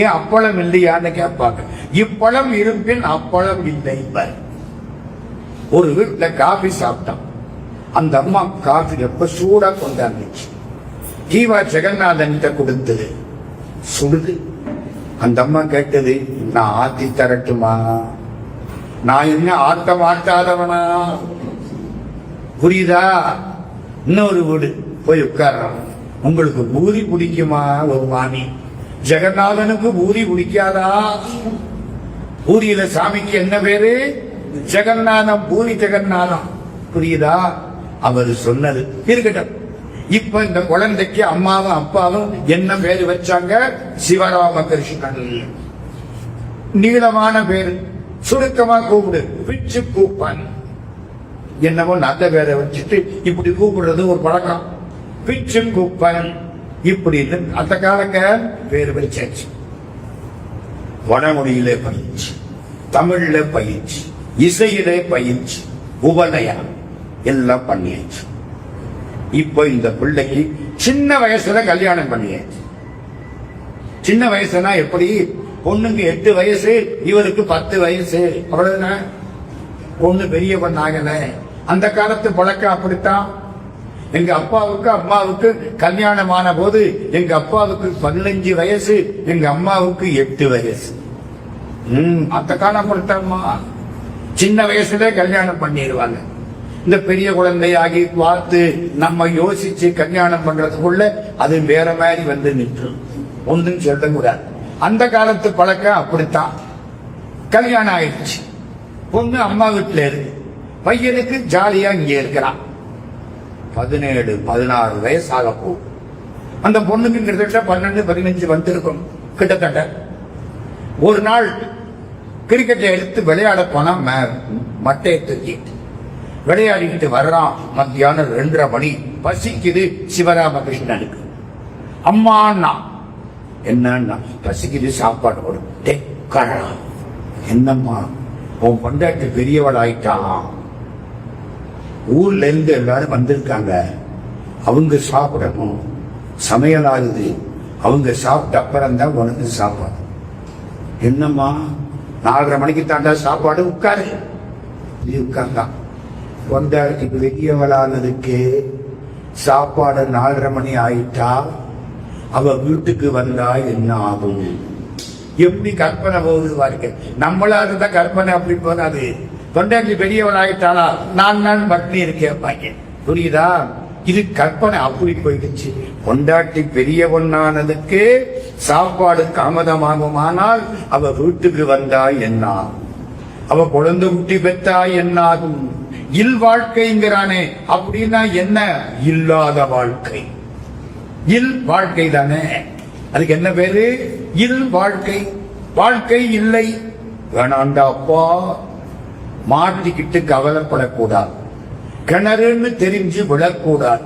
ஏன் அப்பளம் இல்லையான்னு கேட்பாங்க. இப்பழம் இருப்பின் அப்பளம் இல்லை. ஒரு வீட்டுல காபி சாப்பிட்டான். அந்த அம்மா காபி எப்ப சூடா கொண்டாந்துச்சு. கீவா ஜெகநாதன் கொடுத்தது சுடுது. அந்த அம்மா கேட்டது, நான் ஆத்தி தரட்டுமா? நான் என்ன ஆட்ட மாட்டாதவனா? புரியுதா? இன்னொரு வீடு போய் உட்கார்றான். உங்களுக்கு பூரி பிடிக்குமா? ஒரு மாமி. ஜெகநாதனுக்கு பூரி பிடிக்காதா? பூரியில சாமிக்கு என்ன பேரு? ஜெகநாதம். பூரி ஜெகநாதம். புரியுதா? அவர் சொன்னது இருக்கட்டும். இப்ப இந்த குழந்தைக்கு அம்மாவும் அப்பாவும் என்ன பேரு வச்சாங்க? சிவராமகிருஷ்ணன். நீளமான பேரு, சுருக்கமா கூப்பிடு, பிச்சு கூப்பன். என்னவோ நல்ல பேரை வச்சுட்டு இப்படி கூப்பிடுறது ஒரு பழக்கம். பிச்சு கூப்பன். இப்படி அந்த காலங்க பேரு வச்சாச்சு. வடமொழியிலே பயிற்சி, தமிழ்ல பயிற்சி, இசையிலே பயிற்சி. உபநயா எல்லாம் பண்ணியாச்சு. இப்ப இந்த பிள்ளைக்கு சின்ன வயசுல கல்யாணம் பண்ணியாச்சு. சின்ன வயசுனா எப்படி? பொண்ணுக்கு 8 வயசு, இவருக்கு 10 வயசு, அவ்வளவுதான். பொண்ணு பெரிய பொண்ணாகல. அந்த காலத்து பழக்கம் அப்படித்தான். எங்க அப்பாவுக்கு அம்மாவுக்கு கல்யாணமான போது எங்க அப்பாவுக்கு 15 வயசு, எங்க அம்மாவுக்கு 8 வயசு. அந்த காலம் அப்படித்தாம்மா. சின்ன வயசுல கல்யாணம் பண்ணிடுவாங்க. இந்த பெரிய குழந்தையாகி பார்த்து நம்ம யோசிச்சு கல்யாணம் பண்றதுக்குள்ள அது வேற மாதிரி வந்து நின்று ஒன்றும் சொல்லக்கூடாது. அந்த காலத்து பழக்கம் அப்படித்தான். கல்யாணம் ஆயிடுச்சு. பொண்ணு அம்மா வீட்டுல இருக்கு. பையனுக்கு ஜாலியா இங்கே இருக்கிறான். 17, 16 வயசாக போ. அந்த பொண்ணுக்கு கிட்டத்தட்ட 12, 15 வந்திருக்கும் கிட்டத்தட்ட. ஒரு நாள் கிரிக்கெட்டை எடுத்து விளையாட போனா மட்டையை தூக்கிட்டு விளையாடிட்டு வர்றான். மத்தியானம் 2:30 மணி. பசிக்குது சிவராமகிருஷ்ணனுக்கு. அம்மாண்ணா என்னன்னா பசிக்குது சாப்பாடு கொடுத்து. என்னம்மா உன் பொண்டாட்டி பெரியவள் ஆயிட்டான். ஊர்ல இருந்து எல்லாரும் வந்திருக்காங்க. அவங்க சாப்பிடணும். சமையல் ஆகுது. அவங்க சாப்பிட்ட அப்புறம் தான் உனக்கு சாப்பாடு. என்னம்மா 4:30 மணிக்கு தாண்டா சாப்பாடு? உட்காரு. உட்கார்ந்தான். பொண்டாட்டி பெரியவளானதுக்கு சாப்பாடு 4:30 மணி ஆயிட்டா அவ வீட்டுக்கு வந்தா என்ன ஆகும்? எப்படி கற்பனை போகுது பாருங்க. நம்மளால தான் கற்பனை அப்படி போனாது. பொண்டாட்டி பெரியவள் ஆகிட்டாளா, 4 நாள் பட்னி இருக்கேன். புரியுதா? இது கற்பனை அப்படி போயிடுச்சு. பொண்டாட்டி பெரியவனானதுக்கு சாப்பாடு தாமதமாகுமானால் அவ வீட்டுக்கு வந்தா என்ன? அவ குழந்தை குட்டி பெற்றா என்னாகும்? இல் வாழ்க்கைங்கிறானே, அப்படின்னா என்ன? இல்லாத வாழ்க்கை. இல் வாழ்க்கை தானே. அதுக்கு என்ன பேரு? இல் வாழ்க்கை. வாழ்க்கை இல்லை. வேணாண்டா அப்பா. மாட்டிக்கிட்டு கவலைப்படக்கூடாது. கிணறுன்னு தெரிஞ்சு விழக்கூடாது.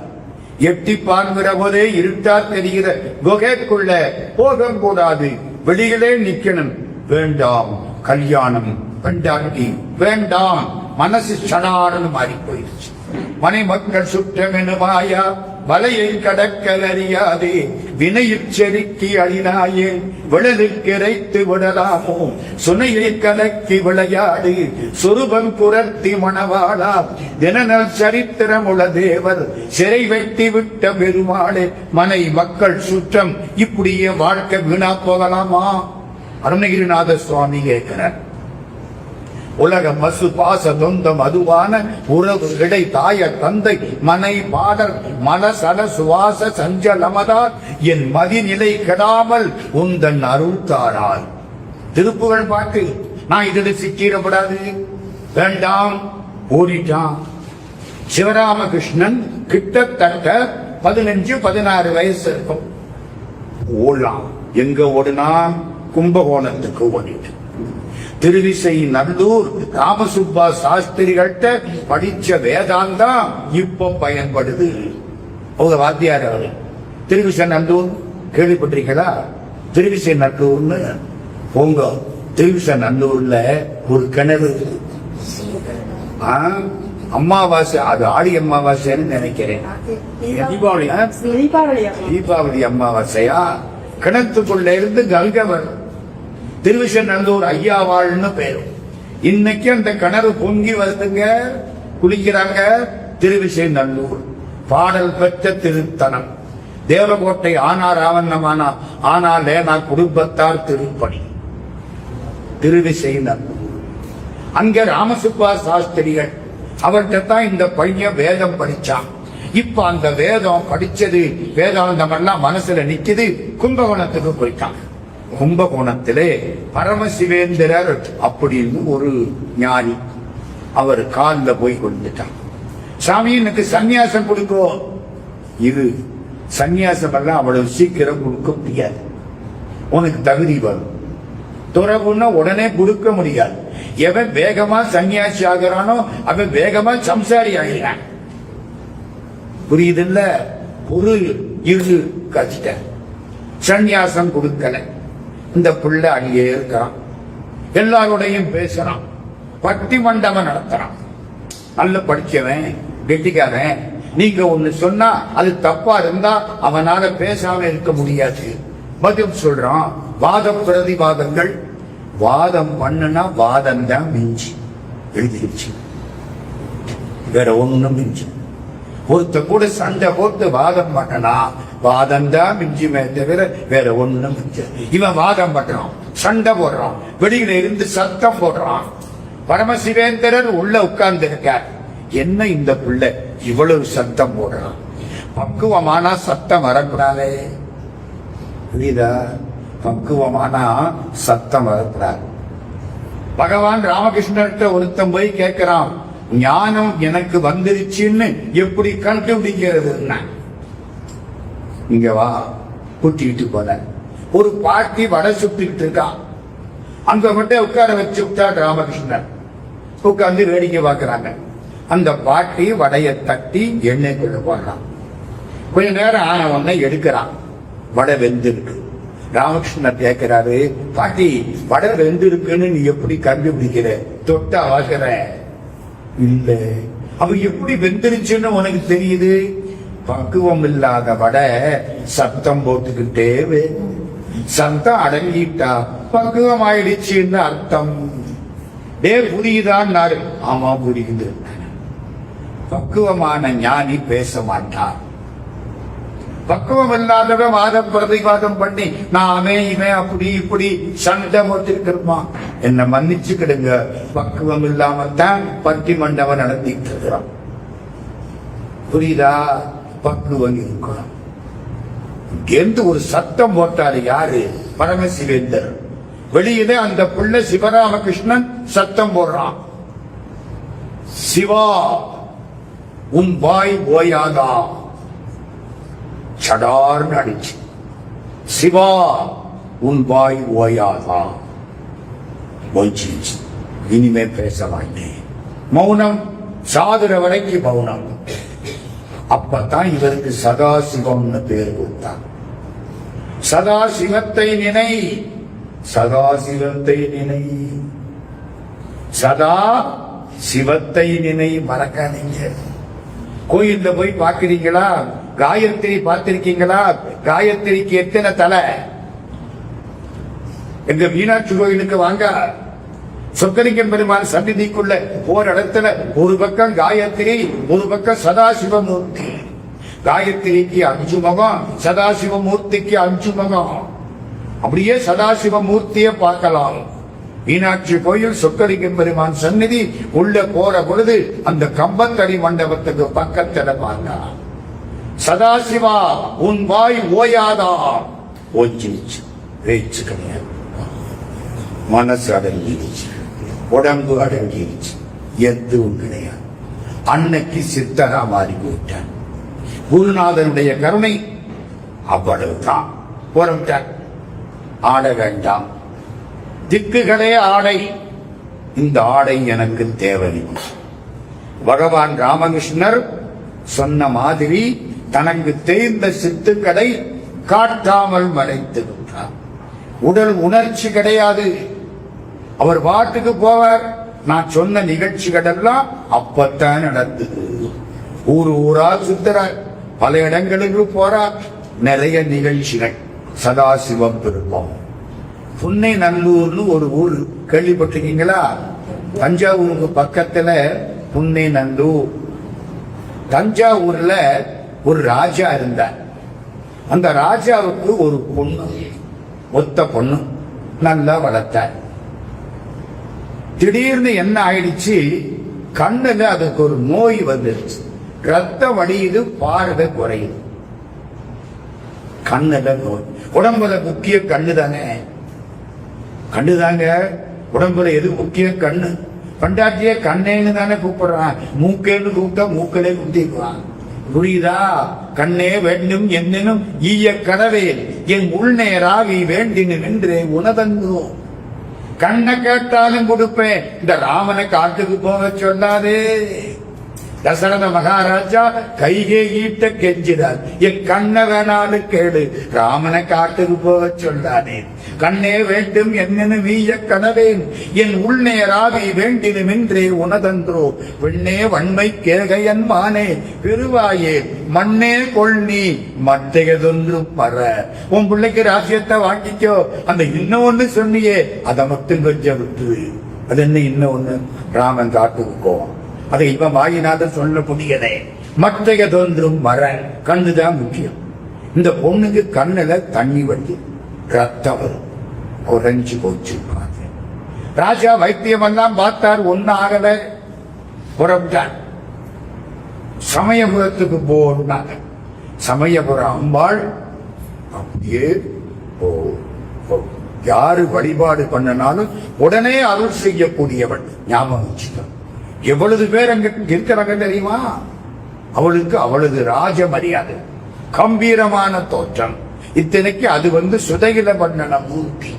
எட்டி பார்க்கிற போதே இருட்டா தெரிகிற குகைக்குள்ள போகக்கூடாது. வெளியிலே நிக்கணும். வேண்டாம் கல்யாணம், பெண்டாட்டி வேண்டாம். மனசு சடார்னு மாறி போயிடுச்சு. மனை மக்கள் சுற்றமெனுமாயா வலையை கடக்கல் அறியாதே வினையில் செருக்கி அழினாயே விழலில் கிரைத்து விடலாமோ சுனையை கலக்கி விளையாடு சுரூபம் குரத்தி மணவாளா தினநல் சரித்திரமுள்ள தேவர் சிறை வெட்டி விட்ட பெருமாளே மனை மக்கள் சுற்றம் இப்படியே வாழ்க்கை வீணா போகலாமா? அருணகிரிநாத சுவாமி கேட்கிறார். உலக மசு பாச தொந்தம் அதுவான உறவு இடை தாய தந்தை மனை பாடல் மனசல சுவாச சஞ்சலமதால் என் மதிநிலை கெடாமல் உந்தன் அருள் தாராய். திருப்புகழ் பாட்டு. நான் இதில் சிக்கிடப்படாது. வேண்டாம். ஓடிட்டான். சிவராமகிருஷ்ணன் கிட்டத்தட்ட 15, 16 வயசு இருக்கும். ஓடலாம். எங்க ஓடுனா? கும்பகோணத்துக்கு ஓடிட்டு திருவிசை நல்லூர் ராமசுப்பா சாஸ்திரிகள்கிட்ட படிச்ச வேதாந்தம் இப்ப பயன்படுது. அவங்க வாத்தியார் அவரு. திருவிசை நல்லூர் கேள்விப்பட்டிருக்கீங்களா? திருவிசை நல்லூர்னு போங்க. திருவிசை நல்லூர்ல ஒரு கிணறு. அமாவாசை, அது ஆடி அமாவாசைன்னு நினைக்கிறேன். தீபாவளி அமாவாசையா? கிணத்துக்குள்ள இருந்து கங்கை வரும். திருவிசநல்லூர் ஐயாவாள்னு பேரும். இன்னைக்கு அந்த கிணறு பொங்கி வருதுங்க. குளிக்கிறாங்க. திருவிசநல்லூர் பாடல் பெற்ற திருத்தலம். தேவகோட்டை ஆனா ராவணமானா ஆனால் நான் குடும்பத்தார் திருப்பணி. திருவிசநல்லூர். அங்க ராமசுப்பா சாஸ்திரிகள் அவர்கிட்ட தான் இந்த பையன் வேதம் படிச்சான். இப்ப அந்த வேதம் படிச்சது வேதாந்தம் எல்லாம் மனசுல நிக்குது. கும்பகோணத்துக்கு போயிட்டான். கும்பகோணத்திலே பரமசிவேந்திரர் அப்படின்னு ஒரு ஞானி. அவர் காலில் போய் கொடுத்துட்டான். சாமி எனக்கு சன்னியாசம் கொடுக்கும். இது சன்னியாசம் எல்லாம் அவ்வளவு சீக்கிரம் கொடுக்க முடியாது. உனக்கு தகுதி வரும். துறவுன்னா உடனே கொடுக்க முடியாது. எவன் வேகமா சன்னியாசி ஆகிறானோ அவன் வேகமா சம்சாரி ஆகிறான். புரியுதுல்ல? ஒரு இரு கஷ்ட சன்னியாசம் கொடுக்கல. இந்த பிள்ளை அங்கே இருக்கிறான். எல்லாரோடையும் பேசுறான். பட்டி மண்டபம் நடத்துறான். நல்ல படிச்சவன் கெட்டிக்காரன், நீங்க ஒண்ணு சொன்னா அது தப்பா இருந்தா அவனால பேசாம இருக்க முடியாது. பதில் சொல்றான். வாத பிரதிவாதங்கள், வாதம் பண்ணுனா வாதம் தான் மிஞ்சி எழுதிருச்சு, வேற ஒண்ணும் மிஞ்சி. ஒருத்த கூட சண்டை போட்டு வாதம் பண்ணனா வாதம் தான் மிஞ்சுமே தவிர வேற ஒண்ணும் மிஞ்ச. இவன் வாதம் பண்றான், சண்டை போடுறான், வெளியில இருந்து சத்தம் போடுறான். பரமசிவேந்திரர் உள்ள உட்கார்ந்து இருக்கார். என்ன இந்த பிள்ளை இவ்வளவு சத்தம் போடுறான்? பக்குவமானா சத்தம் வரக்கூடாதே, புரியுதா? பக்குவமானா சத்தம் வரக்கூடாது. பகவான் ராமகிருஷ்ணர்கிட்ட ஒருத்தன் போய் கேட்கிறான், ஞானம் எனக்கு வந்துருச்சுன்னு எப்படி கண்டுபிடிக்கிறதுன்னா? இங்க வா, கூட்டிட்டு போன ஒரு பாட்டி வடை சுட்டுக்கிட்டு இருக்கான். அங்க மட்டும் உட்கார வச்சு விட்டார் ராமகிருஷ்ணன். உட்கார்ந்து வேடிக்கை பார்க்கிறாங்க. அந்த பாட்டி வடையை தட்டி எண்ணெய்க்குள்ள போடுறான். கொஞ்ச நேரம் ஆன உடனே எடுக்கிறான், வடை வெந்திருக்கு. ராமகிருஷ்ணன் கேட்கிறாரு, பாட்டி வடை வெந்திருக்குன்னு நீ எப்படி கண்டுபிடிக்கிற? தொட்டா வாக்குற இல்ல, அவ எப்படி வெந்திருச்சுன்னு உனக்கு தெரியுது? பக்குவம் இல்லாத வடை சத்தம் போட்டுக்கிட்டே சத்தம் அடங்கிட்டா பக்குவம் ஆயிடுச்சுன்னு அர்த்தம். புரியுதான்? ஆமா புரியுது. பக்குவமான ஞானி பேச மாட்டார். பக்குவம் இல்லாதவன் வாதம் பிரதிவாதம் பண்ணி நாமே இவன் அப்படி இப்படி சண்டை போட்டிருக்கிறோமா? என்ன மன்னிச்சுக்கிடுங்க, பக்குவம் இல்லாமத்தான் பட்டி மண்டபம் நடத்திட்டு இருக்கிறோம். புரியுதா? பக்குவம் இருக்கணும். எந்த ஒரு சத்தம் போட்டாரு யாரு? பரமசிவேந்தர். வெளியில அந்த பிள்ளை சிவராமகிருஷ்ணன் சத்தம் போடுறான், சிவா உன் வாய் ஓயாதா? சடார்னு அடிச்சு, சிவா உன் வாய் ஓயாதா? போயிடுச்சு, இனிமே பேச மாட்டேன். மௌனம், சாதுர வரைக்கும் மௌனம். அப்பதான் இவருக்கு சதாசிவம்னு பேர் கொடுத்தார். சதாசிவத்தை நினை, சதாசிவத்தை நினை, சதா சிவத்தை நினை, மறக்காதீங்க. கோயில்ல போய் பார்க்கிறீங்களா? காயத்ரி பார்த்திருக்கீங்களா? காயத்ரிக்கு எத்தனை தலை? எங்க மீனாட்சி கோயிலுக்கு வாங்க, சொக்கலிங்கம் பெருமான் சந்நிதிக்குள்ள ஒரு இடத்துல ஒரு பக்கம் காயத்ரி, ஒரு பக்கம் சதாசிவமூர்த்தி. காயத்ரிக்கு 5 முகம், சதாசிவமூர்த்திக்கு 5 முகம். அப்படியே சதாசிவமூர்த்திய பார்க்கலாம். மீனாட்சி கோயில் சொக்கலிங்கம் பெருமான் சந்நிதி உள்ள போற பொழுது அந்த கம்பத்தடி மண்டபத்துக்கு பக்கத்துல பார்க்கலாம். சதாசிவா உன் வாய் ஓயாதா? ஓஞ்சிருச்சு, பேச்சு கிடையாது. மனசு அடங்கிருச்சு, உடம்பு அடங்கிருச்சு, எதுவும் கிடையாது. அன்னைக்கு சித்தரா மாறி போயிட்டான். குருநாதனுடைய கருணை அவ்வளவுதான். போறவிட்டார். ஆட வேண்டாம், திக்குகளே ஆடை, இந்த ஆடை எனக்கு தேவையில்லை. பகவான் ராமகிருஷ்ணர் சொன்ன மாதிரி தனக்கு தேர்ந்த சித்துக்களை காட்டாமல் மறைத்து விட்டார். உடல் உணர்ச்சி கிடையாது. அவர் பாட்டுக்கு போவார். நான் சொன்ன நிகழ்ச்சிகள் எல்லாம் அப்பத்தான் நடந்தது. ஊர் ஊரா சுத்துறார், பல இடங்களுக்கு போறார். நிறைய நிகழ்ச்சிகள். சதாசிவம் விருப்பம். புன்னை நல்லூர்னு ஒரு ஊர் கேள்விப்பட்டிருக்கீங்களா? தஞ்சாவூருக்கு பக்கத்துல புன்னை நல்லூர். தஞ்சாவூர்ல ஒரு ராஜா இருந்தார். அந்த ராஜாவுக்கு ஒரு பொண்ணு, ஒத்த பொண்ணு, நல்லா வளர்த்தார். திடீர்னு என்ன ஆயிடுச்சு, கண்ணுல அதுக்கு ஒரு நோய் வந்துருச்சு. ரத்தம் வடியுது, பார்வை குறையுது. கண்ணுல நோய். உடம்புல முக்கிய கண்ணு தானே, கண்ணுதாங்க. உடம்புல எது முக்கிய? கண்ணு. பண்டாட்டிய கண்ணேன்னு தானே கூப்பிடுறான். மூக்கேன்னு கூப்பிட்டா மூக்களே குத்திக்குவான். புரியுதா? கண்ணே வேண்டும் என்னும் ஈய கடவேல் என் உள்நேராவி வேண்டினு நின்றே உணதங்கோ. கண்ணை கேட்டாலும் கொடுப்பேன், இந்த ராமனை காட்டுக்கு போக சொல்லாதே. தசரத மகாராஜா கைகேயிட்ட கெஞ்சினார், என் கண்ண வேணாலும் கேளு, ராமனை காட்டுக்கு போக சொல்லானே. கண்ணே வேண்டும் என்னென்னு வீய கனவேன், என் உள்நேராவி வேண்டினுமின்றே உனதன்றோ, பெண்ணே வன்மை கேகையன் மானே பெருவாயே மண்ணே கொள்நீ மற்றையதொன்று பர. உன் பிள்ளைக்கு ராஜ்யத்தை வாங்கிக்கோ, அந்த இன்னொன்னு சொன்னியே அதை மட்டும் கொஞ்சம் விட்டு. அது என்ன இன்னொன்னு? ராமன் காட்டுக்கு போவான். அதை இவன் வாயினாத சொல்ல முடியதே. மற்றையதொன்றும் மர. கண்ணுதான் முக்கியம். இந்த பொண்ணுக்கு கண்ணுல தண்ணி வந்து ரத்தம் வரும், குறைஞ்சு போச்சு. ராஜா வைத்தியம் எல்லாம் பார்த்தார், ஒன்னு ஆகல, புறப்பட்டார். சமயபுரத்துக்கு போனாங்க. சமயபுரம் அம்பாள் அப்படியே யாரு வழிபாடு பண்ணனாலும் உடனே அருள் செய்யக்கூடியவள். ஞாபகம் வச்சுக்க. எவ்வளவு பேர் அங்க இருக்கிறாங்க தெரியுமா? அவளுக்கு அவளது ராஜ மரியாதை, கம்பீரமான தோற்றம். இத்தனைக்கு அது சுதையில பண்ணன மூர்த்தி.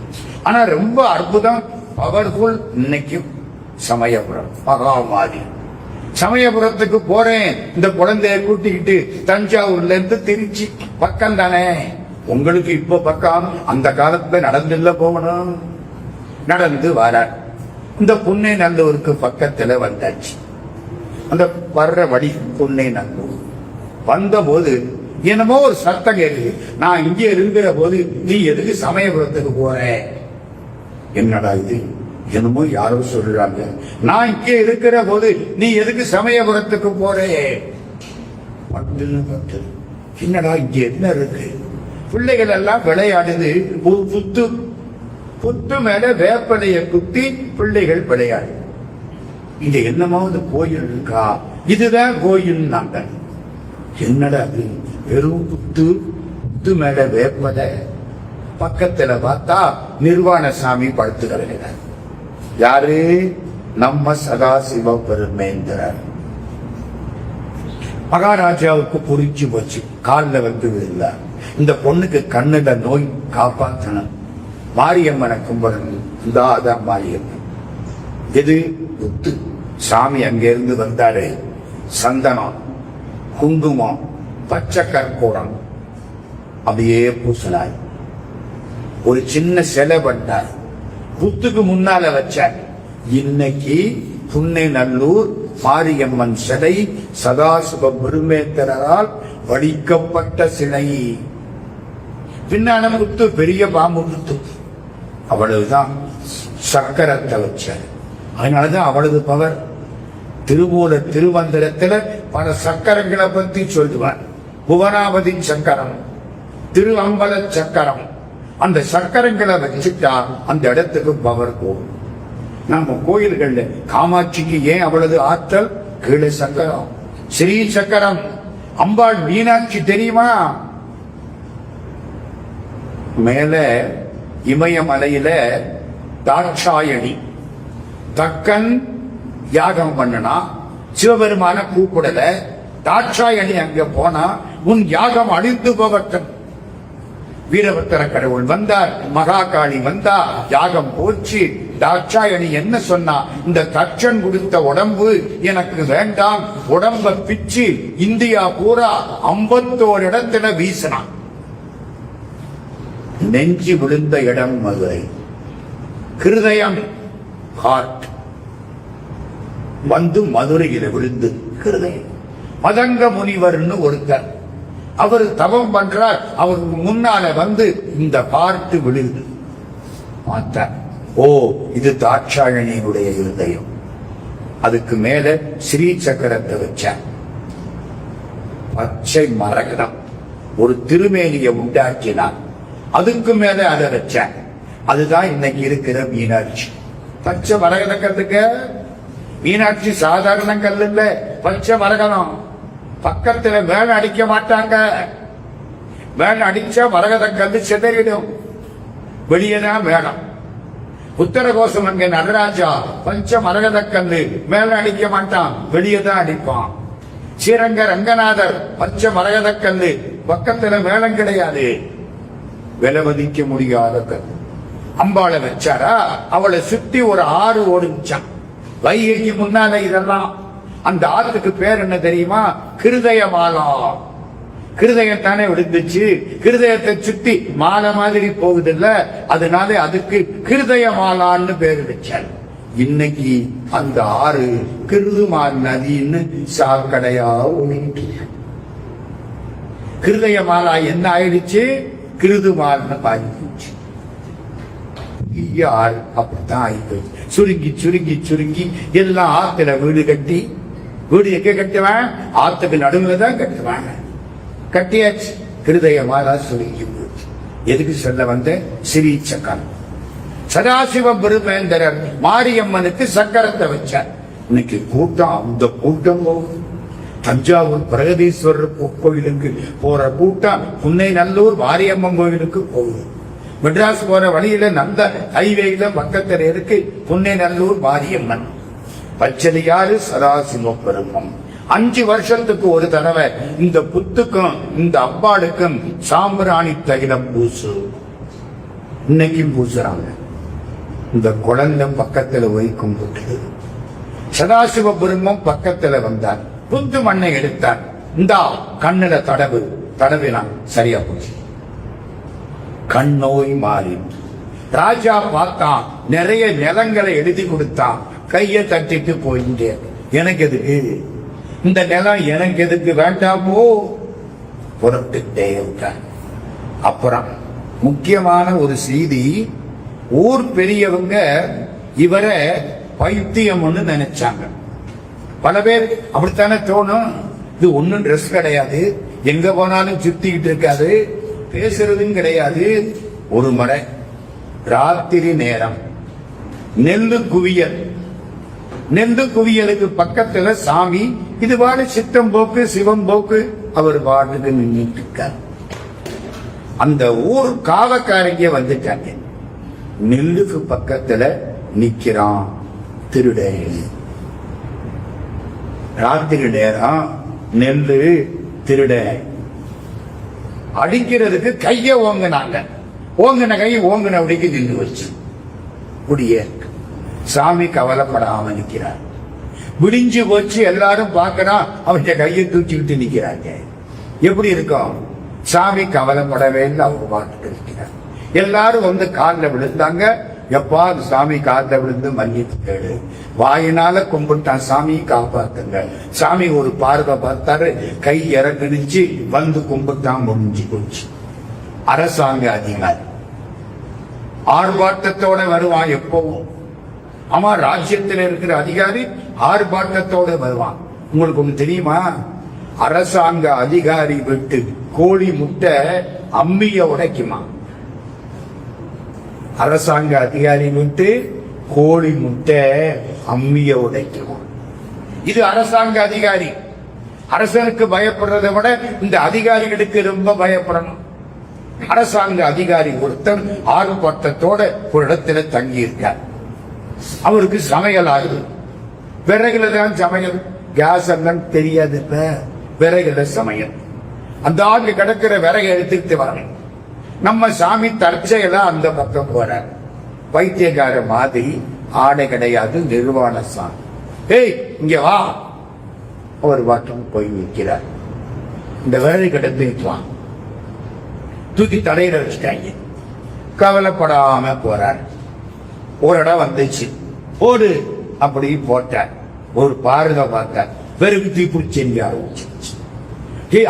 ஆனா ரொம்ப அற்புதம், பவர்ஃபுல். இன்னைக்கும் சமயபுரம் மகாமாரி. சமயபுரத்துக்கு போறேன், இந்த குழந்தைய கூட்டிக்கிட்டு தஞ்சாவூர்ல இருந்து திருச்சி பக்கம் தானே. உங்களுக்கு இப்ப பக்கம், அந்த காலத்துல நடந்துல போகணும். நடந்து வர இந்த புன்னை நல்லூருக்கு பக்கத்துல வந்தாச்சு. அந்த வர்ற வழி புன்னை நல்லூர் வந்த போது என்னமோ ஒரு சத்தம் கேட்குது. நான் இங்க இருக்கிற போது நீ எதுக்கு சமயபுரத்துக்கு போற? என்னடா இது? என்னமோ யாரோ சொல்றாங்க. நான் இங்க இருக்கிற போது நீ எதுக்கு சமயபுரத்துக்கு போறே? என்னடா இங்க என்ன இருக்கு? பிள்ளைகள் எல்லாம் விளையாடுது. புத்து மேல வேப்பலைய குத்தி பிள்ளைகள் விளையாடு. இங்க என்னமாவது கோயில் இருக்கா? இதுதான் கோயில். நாங்க என்னடா அது? வெறும் புத்து மேல வேப்பலை. பக்கத்துல பார்த்தா நிர்வாண சாமி படுத்துகிறார். யாரு? நம்ம சதாசிவ பெருமேந்திரர். மகாராஜாவுக்கு புரிஞ்சு போச்சு. காலில் வந்து இல்ல, இந்த பொண்ணுக்கு கண்ணுல நோய், காப்பாற்றணும். மாரியம்மனை கும்பிடணும். இந்தாதான் மாரியம்மன். எது? புத்து சாமி அங்கிருந்து வந்தாரு. சந்தனம், குங்குமம், பச்சை கற்பூரம் அப்படியே பூசினார். ஒரு சின்ன சிலை பண்ணார், புத்துக்கு முன்னால வச்சார். இன்னைக்கு புன்னை நல்லூர் மாரியம்மன் சிலை சதாசிவ பெருமேந்திரரால் வடிக்கப்பட்ட சிலை. பின்னால முத்து பெரிய பாம்பு முத்து. அவ்வளவுதான் சக்கரத்தை வச்சார். அதனாலதான் அவ்வளவு பவர். திருமூல திருமந்திரத்துல பல சக்கரங்களை பத்தி சொல்லுவார். புவனாவதி சக்கரம், திரு அம்பல சக்கரம். அந்த சக்கரங்களை வச்சுட்டா அந்த இடத்துக்கு பவர் போகும். நம்ம கோயில்கள்ல காமாட்சிக்கு ஏன் அவ்வளவு ஆற்றல்? கீழே சக்கரம், ஸ்ரீ சக்கரம். அம்பாள் மீனாட்சி தெரியுமா? மேல இமயமலையில தாட்சாயணி தக்கன் யாகம் பண்ணனா சிவபெருமான கூப்பிடல. தாட்சாயணி அங்க போனா உன் யாகம் அழிந்து போகட்டும். வீரபத்திர கடவுள் வந்தார், மகாகாளி வந்தா, யாகம் போச்சு. தாட்சாயணி என்ன சொன்னா? இந்த தட்சன் கொடுத்த உடம்பு எனக்கு வேண்டாம். உடம்ப பிச்சு இந்தியா பூரா 51 இடத்துல வீசினான். நெஞ்சு விழுந்த இடம் மதுரை. ஹிருதயம், ஹார்ட் வந்து மதுரையில விழுந்து ஹிருதயம். மதங்க முனிவர்னு ஒருத்தர், அவர் தவம் பண்றார். அவருக்கு முன்னால வந்து இந்த பார்த்து விழுது. பார்த்தார், ஓ இது தாட்சாயணியுடைய இருதயம். அதுக்கு மேல ஸ்ரீ சக்கரத்தை வச்சார். பச்சை மரகதம் ஒரு திருமேனியை உண்டாக்கினார். அதுக்கு மேல அதை வச்சார். அதுதான் இன்னைக்கு இருக்கிற மீனாட்சி. பச்சை மரகதத்துக்கு மீனாட்சி சாதாரண கல் இல்ல, பச்சை மரகதம். பக்கத்துல மேல அடிக்க மாட்டாங்க. மேல அடிச்சா மரகத கல்லு சிதறிடும். வெளியேதான் வேணும். உத்தரகோசம் அங்க நடராஜா பஞ்ச மரகத கல்லு மேல அடிக்க மாட்டான், வெளியேதான் அடிப்பான். ஸ்ரீரங்க ரங்கநாதர் பச்ச மரகத கல்லு, பக்கத்துல மேளம் கிடையாது. விலவதிக்க முடியாத கல். அம்பாளை வச்சாரா, அவளை சுத்தி ஒரு ஆறு ஓடுச்சான். வைகைக்கு முன்னால இதெல்லாம். அந்த ஆத்துக்கு பேர் என்ன தெரியுமா? கிருதயமாலா. கிருதயம் தானே விழுந்துச்சு, கிருதயத்தை சுத்தி மாலை மாதிரி போகுது இல்ல, அதனால அதுக்கு கிருதயமாலான்னு பேர் வச்சார். இன்னைக்கு அந்த ஆறு கிருதுமால் நதின்னு சாக்கடையா ஓடிட்டு. கிருதயமாலா என்ன ஆயிடுச்சு? கிருதுமால்னு பாதிச்சு. ஆறு அப்படித்தான் ஆயிடுச்சு. சுருங்கி சுருங்கி சுருங்கி எல்லாம் ஆத்துல வீடு கட்டி, வீடு எங்க கட்டுவேன்? ஆத்துக்கு நடுவில் தான் கட்டுவாங்க. கட்டியாச்சு. கிருதயமாலா சுருங்கி போச்சு. எதுக்கு சொல்ல வந்த? ஸ்ரீ சக்கரம். சதாசிவ பெருமேந்திரர் மாரியம்மனுக்கு சக்கரத்தை வச்சார். இன்னைக்கு கூட்டம், அந்த கூட்டம் போகுது. தஞ்சாவூர் பிரகதீஸ்வரர் கோயிலுக்கு போற கூட்டம் புன்னைநல்லூர் மாரியம்மன் கோயிலுக்கு போகுது. மெட்ராஸ் போற வழியில நந்த ஹைவேல பக்கத்துல இருக்கு புன்னைநல்லூர் மாரியம்மன். பச்சலியாறு சதாசிவ பெருமம். 5 வருஷத்துக்கு ஒரு தடவை இந்த புத்துக்கும் இந்த அப்பாடுக்கும் சாம்பிராணி தைலம் பூசு. இன்னைக்கும் பூசுறாங்க. இந்த குழந்தை பக்கத்துல போய் கும்பிட்டு சதாசிவ பெருமம் பக்கத்துல வந்தார். புத்து மண்ணை எடுத்தார். இந்த கண்ணுல தடவினான். சரியா போச்சு. கண் நோய் மாறி. ராஜா பார்த்தான், நிறைய நிலங்களை எழுதி கொடுத்தான். கையை தட்டிட்டு போயிட்டே, எனக்கு எதுக்கு இந்த நிலம், எனக்கு எதுக்கு, வேண்டாமோ புறப்பட்டுட்டே இருக்கான். அப்புறம் முக்கியமான ஒரு செய்தி, ஊர் பெரியவங்க இவரை பைத்தியம்னு நினைச்சாங்க. பல பேர் அப்படித்தானே தோணும். இது ஒன்னும் ட்ரெஸ் கிடையாது, எங்க போனாலும் சுத்திக்கிட்டு இருக்காது, பேசுறதும் கிடையாது. ஒரு முறை ராத்திரி நேரம் நெல்லு குவியல். நெல்லு குவியலுக்கு பக்கத்துல சாமி இது பாடு சித்தம் போக்கு சிவம் போக்கு அவர் பாட்டுக்கு நின்றுட்டு இருக்கார். அந்த ஊர் காவக்காரங்க வந்துட்டாங்க. நெல்லுக்கு பக்கத்துல நிக்கிறான் திருட. ராத்திரி நேரம் நெல்லு திருட. அடிக்கிறதுக்கு கைய ஓங்கினாங்க. ஓங்கின கை ஓங்கின அப்படிக்கு நின்று வச்சு முடிய சாமி கவலைப்படாம நிக்கிறார். விடிஞ்சு போச்சு, எல்லாரும் பார்க்கறான், அவருடைய கையை தூக்கிவிட்டு நிக்கிறாங்க. எப்படி இருக்கும்? சாமி கவலைப்படவே இல்லை, அவர் பார்த்துட்டு இருக்கிறார். எல்லாரும் வந்து காலில் விழுந்தாங்க. எப்பா சாமி காலில் விழுந்து மன்னிப்பு கேடு. வாயினால கும்பிட்டான், சாமி காப்பாத்துங்க. சாமி ஒரு பார்வை பார்த்தாரு, கை இறங்குனுச்சு, வந்து கும்பிட்டான், முடிஞ்சு போச்சு. அரசாங்க அதிகாரி ஆர்ப்பாட்டத்தோட வருவான் எப்பவும். ஆமா, ராஜ்யத்தில் இருக்கிற அதிகாரி ஆர்ப்பாட்டத்தோட வருவான். உங்களுக்கு ஒண்ணு தெரியுமா? அரசாங்க அதிகாரி விட்டு கோழி முட்டை அம்மிய உடைக்குமா? அரசாங்க அதிகாரி விட்டு கோழி முட்டை அம்மிய உடைக்குமா? இது அரசாங்க அதிகாரி. அரசனுக்கு பயப்படுறதை விட இந்த அதிகாரிகளுக்கு ரொம்ப பயப்படணும். அரசாங்க அதிகாரி ஒருத்தர் ஆர்ப்பாட்டத்தோட ஒரு இடத்துல தங்கி இருக்கார். அவருக்கு சமையல் ஆகுது. விறகுல தான் சமையல், கேஸ் எல்லாம் தெரியாது. விறகுல சமையல். அந்த ஆண்டு கிடக்கிற விறகு எடுத்துக்கிட்டு வரணும். நம்ம சாமி தற்செயலா அந்த பக்கம் போறார். பைத்தியக்கார மாதிரி, ஆடை கிடையாது, நிர்வாண சாமி. ஏய் இங்க வா. அவர் வாட்டம் போய் நிற்கிறார். இந்த விறகு கிடந்து தூக்கி தலையில வச்சுட்டாங்க. கவலைப்படாம போறார். ஒரு இடம் வந்துச்சு, போடு அப்படி போட்டார். ஒரு பார்வை பார்த்தார், வெறும் தீப்பிடிச்சு ஆரம்பிச்சு.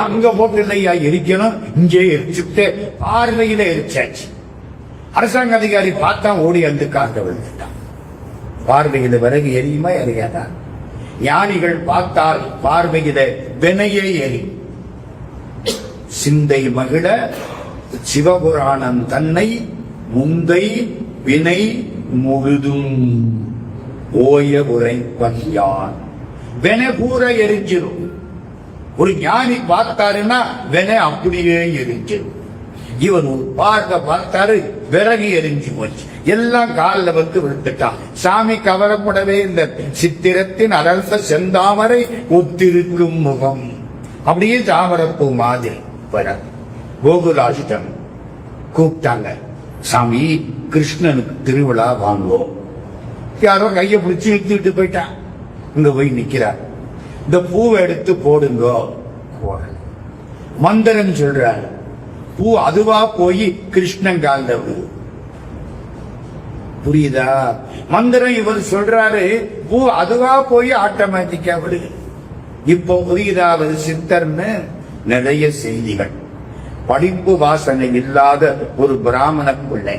அங்க போட்டு இல்லையா எரிக்கணும், இங்கே எரிச்சுட்டு பார்வையில எரிச்சாச்சு. அரசாங்க அதிகாரி பார்த்தா ஓடி வந்து காக்க விழுந்துட்டான். பார்வையில விறகு எரியுமா எரியாதா? ஞானிகள் பார்த்தால் பார்வையில வினையே எரி. சிந்தை மகிழ சிவபுராணம் தன்னை முந்தை வினை முழுதும் ஓய உரைப்பன் யான். வென பூர எரிஞ்சிரும். ஒரு ஞானி பார்த்தாருன்னா வென அப்படியே எரிஞ்சிரும். இவன் ஒரு பார்க்க பார்த்தாரு, விறகு எரிஞ்சு போச்சு. எல்லாம் காலில் வந்து விழுந்துட்டான். சாமி கவலைப்படவே இல்லை. சித்திரத்தின் அடர்ந்த செந்தாமரை ஒத்திருக்கும் முகம், அப்படியே தாமரப்பூ மாதிரி. கோகுலாஷ்டம் கூப்பிட்டாங்க. சாமி கிருஷ்ணனுக்கு திருவிழா வாங்குவோம். யாரோ கையை பிடிச்சி இழுத்துட்டு போயிட்டான். இங்க போய் நிக்கிறார். இந்த பூவை எடுத்து போடுங்க. மந்திரம் சொல்றாரு, பூ அதுவா போய் கிருஷ்ணங்கால விடு. புரியுதா? மந்திரம் இவர் சொல்றாரு, பூ அதுவா போய் ஆட்டோமேட்டிக்கா விடு. இப்ப புரியுதா? அவர் சித்தர்னு நிறைய செய்திகள். படிப்பு வாசனை இல்லாத ஒரு பிராமண பிள்ளை.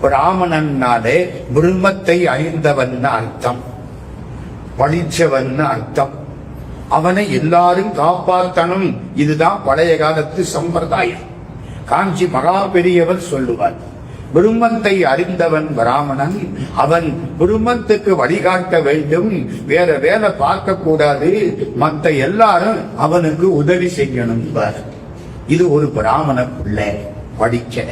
பிராமணன்னாலே பிரம்மத்தை அறிந்தவன் அர்த்தம், படிச்சவன் அர்த்தம். அவனை எல்லாரும் காப்பாற்றணும். இதுதான் பழைய காலத்து சம்பிரதாயம். காஞ்சி மகா பெரியவர் சொல்லுவார், பிரம்மத்தை அறிந்தவன் பிராமணன், அவன் பிரம்மத்துக்கு வழிகாட்ட வேண்டும், வேற வேலை பார்க்க கூடாது, மற்ற எல்லாரும் அவனுக்கு உதவி செய்யணும். இது ஒரு பிராமண பிள்ளை படிக்க.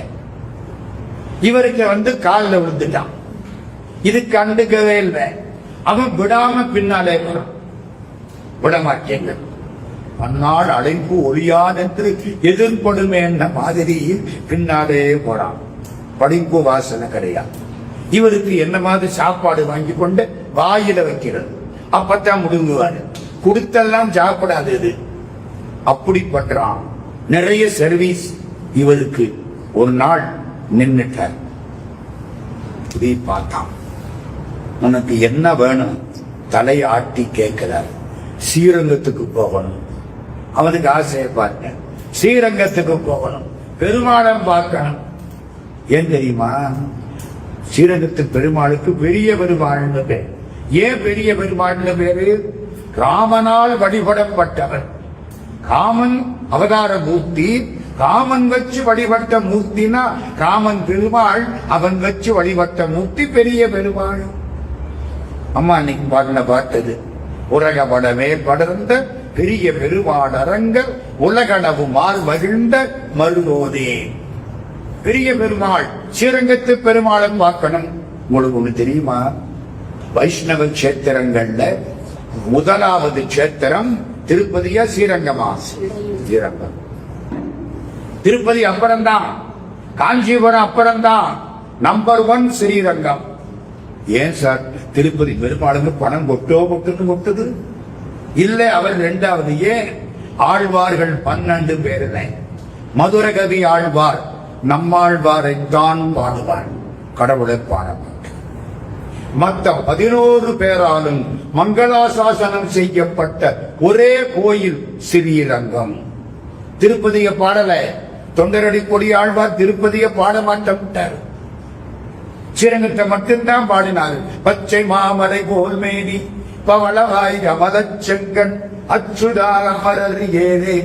இவருக்கு காலில் விழுந்துட்டான். இது கண்டுக்கவே இல்லை. அவன் விடாம பின்னாலே விடமாட்டேங்க. அந்நாள் அழைப்பு ஒளியானென்று எதிர்படுமே என்ற மாதிரி பின்னாலே போறான். படிப்பு வாசனை கிடையாது. இவருக்கு என்ன மாதிரி சாப்பாடு வாங்கி கொண்டு வாயில வைக்கிறது, அப்பத்தான் முடுங்குவாரு. கொடுத்தெல்லாம் சாப்பிடாது. இது அப்படி பண்றான். நிறைய சர்வீஸ் இவருக்கு. ஒரு நாள் நின்னுட்டார். பார்த்தான், உனக்கு என்ன வேணும்? தலையை ஆட்டி கேட்கிறார். ஸ்ரீரங்கத்துக்கு போகணும். அவனுக்கு ஆசையை பார்த்தேன், ஸ்ரீரங்கத்துக்கு போகணும், பெருமாளம் பார்க்கணும். ஏன் தெரியுமா? ஸ்ரீரங்கத்து பெருமாளுக்கு பெரிய பெருமாள்னு பேர். ஏன் பெரிய பெருமாள்னு பேரு? ராமனால் வழிபடப்பட்டவர். காமன் அவதார மூர்த்தி. காமன் வச்சு வழிபட்ட மூர்த்தினா காமன் பெருமாள், அவன் வச்சு வழிபட்ட மூர்த்தி பெரிய பெருமாள். அம்மா இன்னைக்கு பாடின பாட்டது, உலகபடமே படர்ந்த பெரிய பெருமாள் அரங்கர் உலகளவு மால் மகிழ்ந்த மருதோதே. பெரிய பெருமாள். ஸ்ரீரங்கத்து பெருமாளை பார்க்கணும். உங்களுக்கு ஒண்ணு தெரியுமா? வைஷ்ணவ கஷேத்திரங்கள்ல முதலாவது கஷேத்திரம் திருப்பதியா ஸ்ரீரங்கமா? ஸ்ரீரங்கம். திருப்பதி அப்புறம்தான், காஞ்சிபுரம் அப்புறம்தான், நம்பர் 1 ஸ்ரீரங்கம். ஏன் சார் திருப்பதி பெருமாளுக்கு பணம் கொட்டுது? இல்ல, அவர் 2வது. ஏன்? ஆழ்வார்கள் 12 பேர்ல மதுரகவி ஆழ்வார் நம்மாழ்வாரைத்தான் பாடுவார், கடவுளை பாடப்பட்டு. மற்ற 11 பேராலும் மங்களாசாசனம் செய்யப்பட்ட ஒரே கோயில் ஸ்ரீரங்கம். திருப்பதிய பாடல. தொண்டரடி கொடி ஆழ்வார் திருப்பதிய பாட மாட்டார், ஸ்ரீரங்கத்தை மட்டும்தான் பாடினார். பச்சை மாமலை போல் மேனி பவளவாய் அமதச் செங்கண் அச்சுதார மலர் ஏரே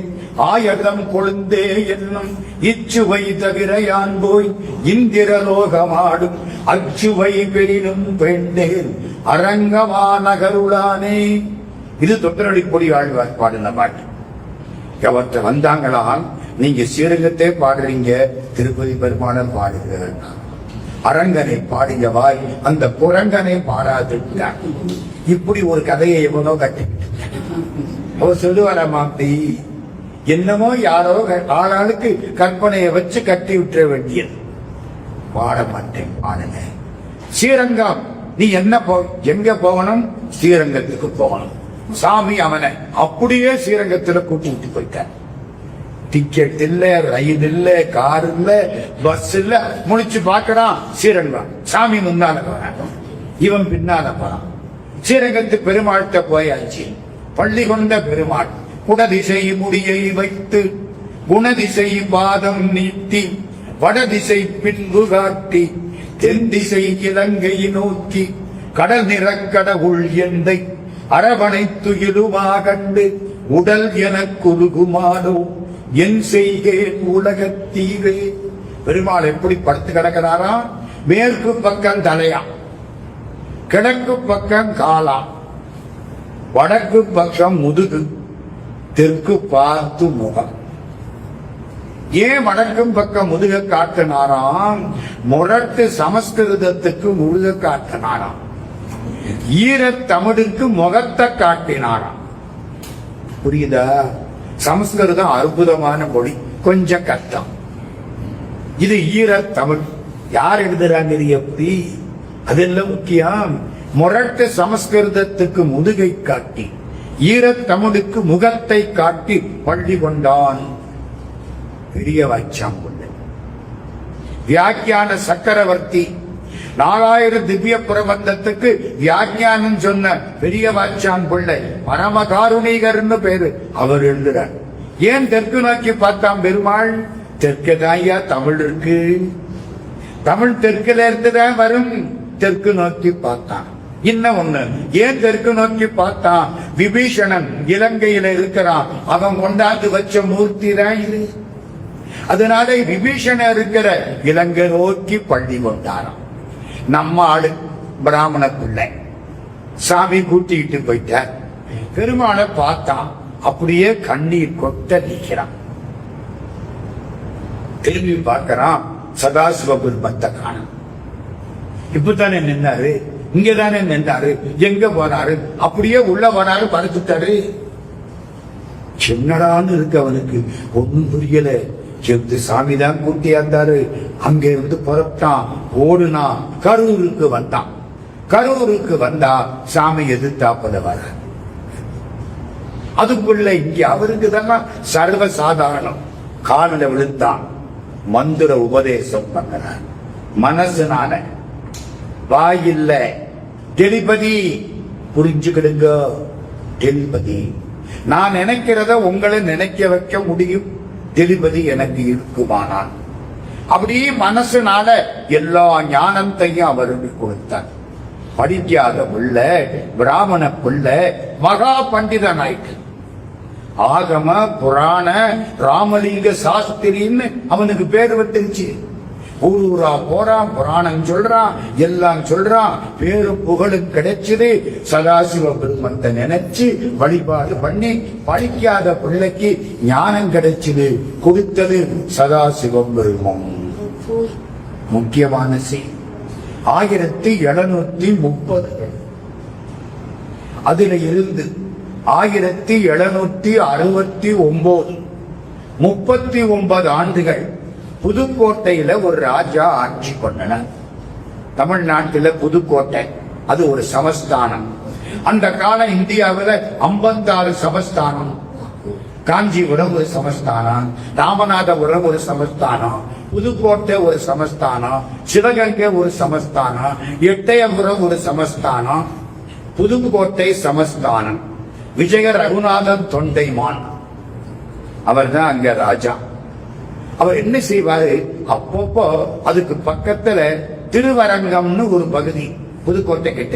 ஆயகம் கொழுந்தே என்னும் இச்சுவை தவிர யான் போய் இந்திரலோகமாடும் அச்சுவை பெரினும் பெண்டேன் அரங்கமா நகருளானே. இது தொண்டரடி கொடி ஆழ்வார் பாடின பாட்டு. அவற்றை வந்தாங்களா, நீங்க ஸ்ரீரங்கத்தை பாடுறீங்க, திருப்பதி பெருமாளை பாடுகிறீர்கள். அரங்கனை பாடிய வாய் அந்த புரங்கனை பாடாது. இப்படி ஒரு கதையை எவனோ கட்டி அவர் சொல்லுவாராமா, அப்படி என்னமோ யாரோ ஆளாளுக்கு கற்பனையை வச்சு கட்டி விட்டுற வேண்டியது. பாட மாட்டேன், பாடுங்க. ஸ்ரீரங்கம், நீ எங்க போகணும்? ஸ்ரீரங்கத்துக்கு போகணும். சாமி அவனை அப்படியே ஸ்ரீரங்கத்துல கூட்டிட்டு போயிட்டார். டிக்கெட் இல்ல, ரயில் இல்ல, கார் இல்ல, பஸ் இல்ல. முடிச்சு பாக்கிறான் ஸ்ரீரங்கம். சாமி முன்னால போறான், இவன் பின்னால போறான். ஸ்ரீரங்கத்து பெருமாள்கிட்ட போயாச்சு. பள்ளி கொண்ட பெருமாள் குடதிசை முடியை வைத்து குணதிசை பாதம் நீட்டி வடதிசை பின்பு காட்டி தென் திசை இலங்கை நோக்கி கடல் நிறக்கடவுள் எந்தை அரவணை துயிலுமா கண்டு உடல் என குறுகுமானோ என் செய்கேன் உலகத்தீவே. பெருமாள் எப்படி படுத்து கிடக்கிறாரா? மேற்கு பக்கம் தலையா, கிழக்கு பக்கம் காலா, வடக்கு பக்கம் முதுகு, தெற்கு பார்த்து முகம். ஏன் வடக்கும் பக்கம் முதுக காட்டினாராம்? முரட்டு சமஸ்கிருதத்துக்கு முதுக காட்டினாராம், ஈரத் தமிழுக்கு முகத்தை காட்டினாராம். புரியுதா? சமஸ்கிருதம் அற்புதமான மொழி, கொஞ்சம் கஷ்டம். இது ஈரத் தமிழ். யார் எழுதுறாங்க? எப்படி? அதெல்லாம் முக்கியம். முரட்டு சமஸ்கிருதத்துக்கு முதுகை காட்டி ஈரத்தமிழுக்கு முகத்தை காட்டி பள்ளி கொண்டான் பெரிய வாச்சாம்புள்ளை. வியாக்கியான சக்கரவர்த்தி 4000 திவ்ய பிரபந்தத்துக்கு வியாக்கியானம் சொன்ன பெரிய வாச்சான் பிள்ளை பரமகாருணிகர்னு பேரு. அவர் எழுதுறார். ஏன் தெற்கு நோக்கி பார்த்தான் பெருமாள்? தெற்குதாயா தமிழ் இருக்கு, தமிழ் தெற்குல இருந்துதான் வரும். தெற்கு நோக்கி பார்த்தான். இன்னும் ஒண்ணு, ஏன் தெற்கு நோக்கி பார்த்தான்? விபீஷணன் இலங்கையில இருக்கிறான், அவன் கொண்டாந்து வச்ச மூர்த்தி தான் இது. அதனால விபீஷணன் இருக்கிற இலங்கை நோக்கி பள்ளி கொண்டாராம். நம்ம ஆளு பிராமண பிள்ளை சாமி கூட்டிட்டு போயிட்டார். பெருமாளை பார்த்தான், அப்படியே கண்ணீர் கொட்ட நிற்கிறான். திரும்பி பார்க்கிறான், சதாசிவ பெருமத்தை காணும். இப்பதானே நின்னாரு, இங்கதானே நின்றாரு, எங்க போனாரு? அப்படியே உள்ள போனாரு, படுத்துட்டாரு. சின்னடான்னு இருக்கு அவனுக்கு, ஒன்னும் புரியல. செப்து சாமி தான் கூட்டியாந்தாரு. அங்க இருந்து புறப்பட்டான், ஓடுனா கரூருக்கு வந்தான். கரூருக்கு வந்தா சாமி எதிர்த்தாப்புல வர. அதுக்குள்ள இங்க அவருக்கு தான் சர்வசாதாரணம். காலில் விழுந்தான், மந்திர உபதேசம் பண்ணுறார். மனசுனால, வாயில்ல. டெலிபதி புரிஞ்சுக்கிடுங்க, டெலிபதி. நான் நினைக்கிறத உங்களை நினைக்க வைக்க முடியும். டெலிபதி எனக்கு இருக்குமானால் அப்படி மனசுனால எல்லா ஞானத்தையும் அவருக்கு கொடுத்தார். படிக்காத பிள்ளை, பிராமண பிள்ளை, மகா பண்டிதன் ஆயிட்டு. ஆகம புராண ராமலிங்க சாஸ்திரின்னு அவனுக்கு பேர் வந்துருச்சு. ஊரூரா போறான், புராணம் சொல்றான், எல்லாம் சொல்றான், பேரும் புகழும் கிடைச்சது. சதாசிவ பெருமத்தை நினைச்சு வழிபாடு பண்ணி படிக்காத பிள்ளைக்கு ஞானம் கிடைச்சது. கொடுத்தது சதாசிவ பெருமம். முக்கியமான செய்தி 1730 அதுல இருந்து 1769 39 ஆண்டுகள் புதுக்கோட்டையில ஒரு ராஜா ஆட்சி பண்ணனர். தமிழ்நாட்டில புதுக்கோட்டை அது ஒரு சமஸ்தானம். அந்த கால இந்தியாவில 56 சமஸ்தானம். காஞ்சிபுரம் ஒரு சமஸ்தானம், ராமநாதபுரம் ஒரு சமஸ்தானம், புதுக்கோட்டை ஒரு சமஸ்தானம், சிவகங்கை ஒரு சமஸ்தானம், எட்டயபுரம் ஒரு சமஸ்தானம், புதுக்கோட்டை சமஸ்தானம். விஜய ரகுநாதன் தொண்டைமான் அவர் தான் அங்க ராஜா. அவர் என்ன செய்வாரு, அப்பப்போ அதுக்கு பக்கத்துல திருவரங்கம்னு ஒரு பகுதி புதுக்கோட்டை கிட்ட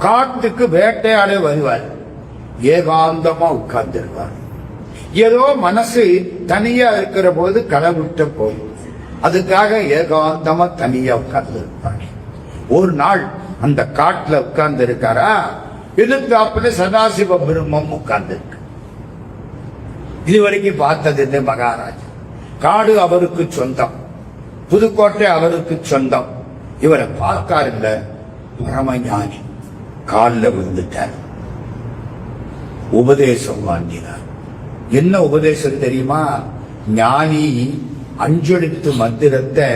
காட்டுக்கு வேட்டையாட வருவார். ஏகாந்தமா உட்கார்ந்துருவார். ஏதோ மனசு தனியா இருக்கிற போது களவிட்ட போய் அதுக்காக ஏகாந்தமா தனியா உட்கார்ந்து இருப்பார். ஒரு நாள் அந்த காட்டுல உட்கார்ந்து இருக்காரா, எதிர்த்தாப்புல சதாசிவ பிரம்மம் உட்கார்ந்து இருக்கு. இதுவரைக்கும் பார்த்தது இல்லை மகாராஜா. காடு அவருக்கு சொந்தம், புதுக்கோட்டை அவருக்கு சொந்தம். இவரை பார்க்காருங்க, பரமஞானி. காலில் விழுந்துட்டார். உபதேசம் வாங்கினார். என்ன உபதேசம் தெரியுமா? ஞானி அஞ்செழுத்து மந்திரத்தை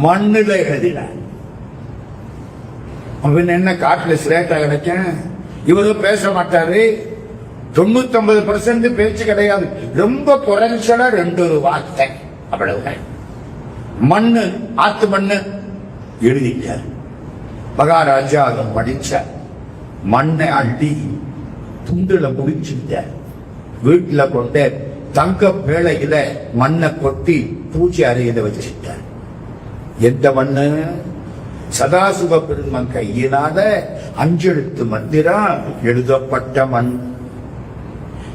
மண்ணுல எழுதினார். அவன் என்ன காட்டுல சிலேட்டா கிடைக்க? இவரும் பேச மாட்டாரு. 99% பேச்சு கிடையாது. ரொம்ப குறைஞ்சலா 2 வார்த்தை, அவ்வளவு. மண்ணு, ஆத்து மண்ணு எழுதிட்டார். மகாராஜா அதை படிச்ச மண்ணை அள்ளி துண்டுல முடிச்சுட்ட. வீட்டுல கொண்டு தங்க பேழையில மண்ணை கொட்டி பூஜை அறையில வச்சுட்டார். எந்த மண்ணு? சதாசிவ பெருமன் கையினால அஞ்செழுத்து மந்திரம் எழுதப்பட்ட மண்.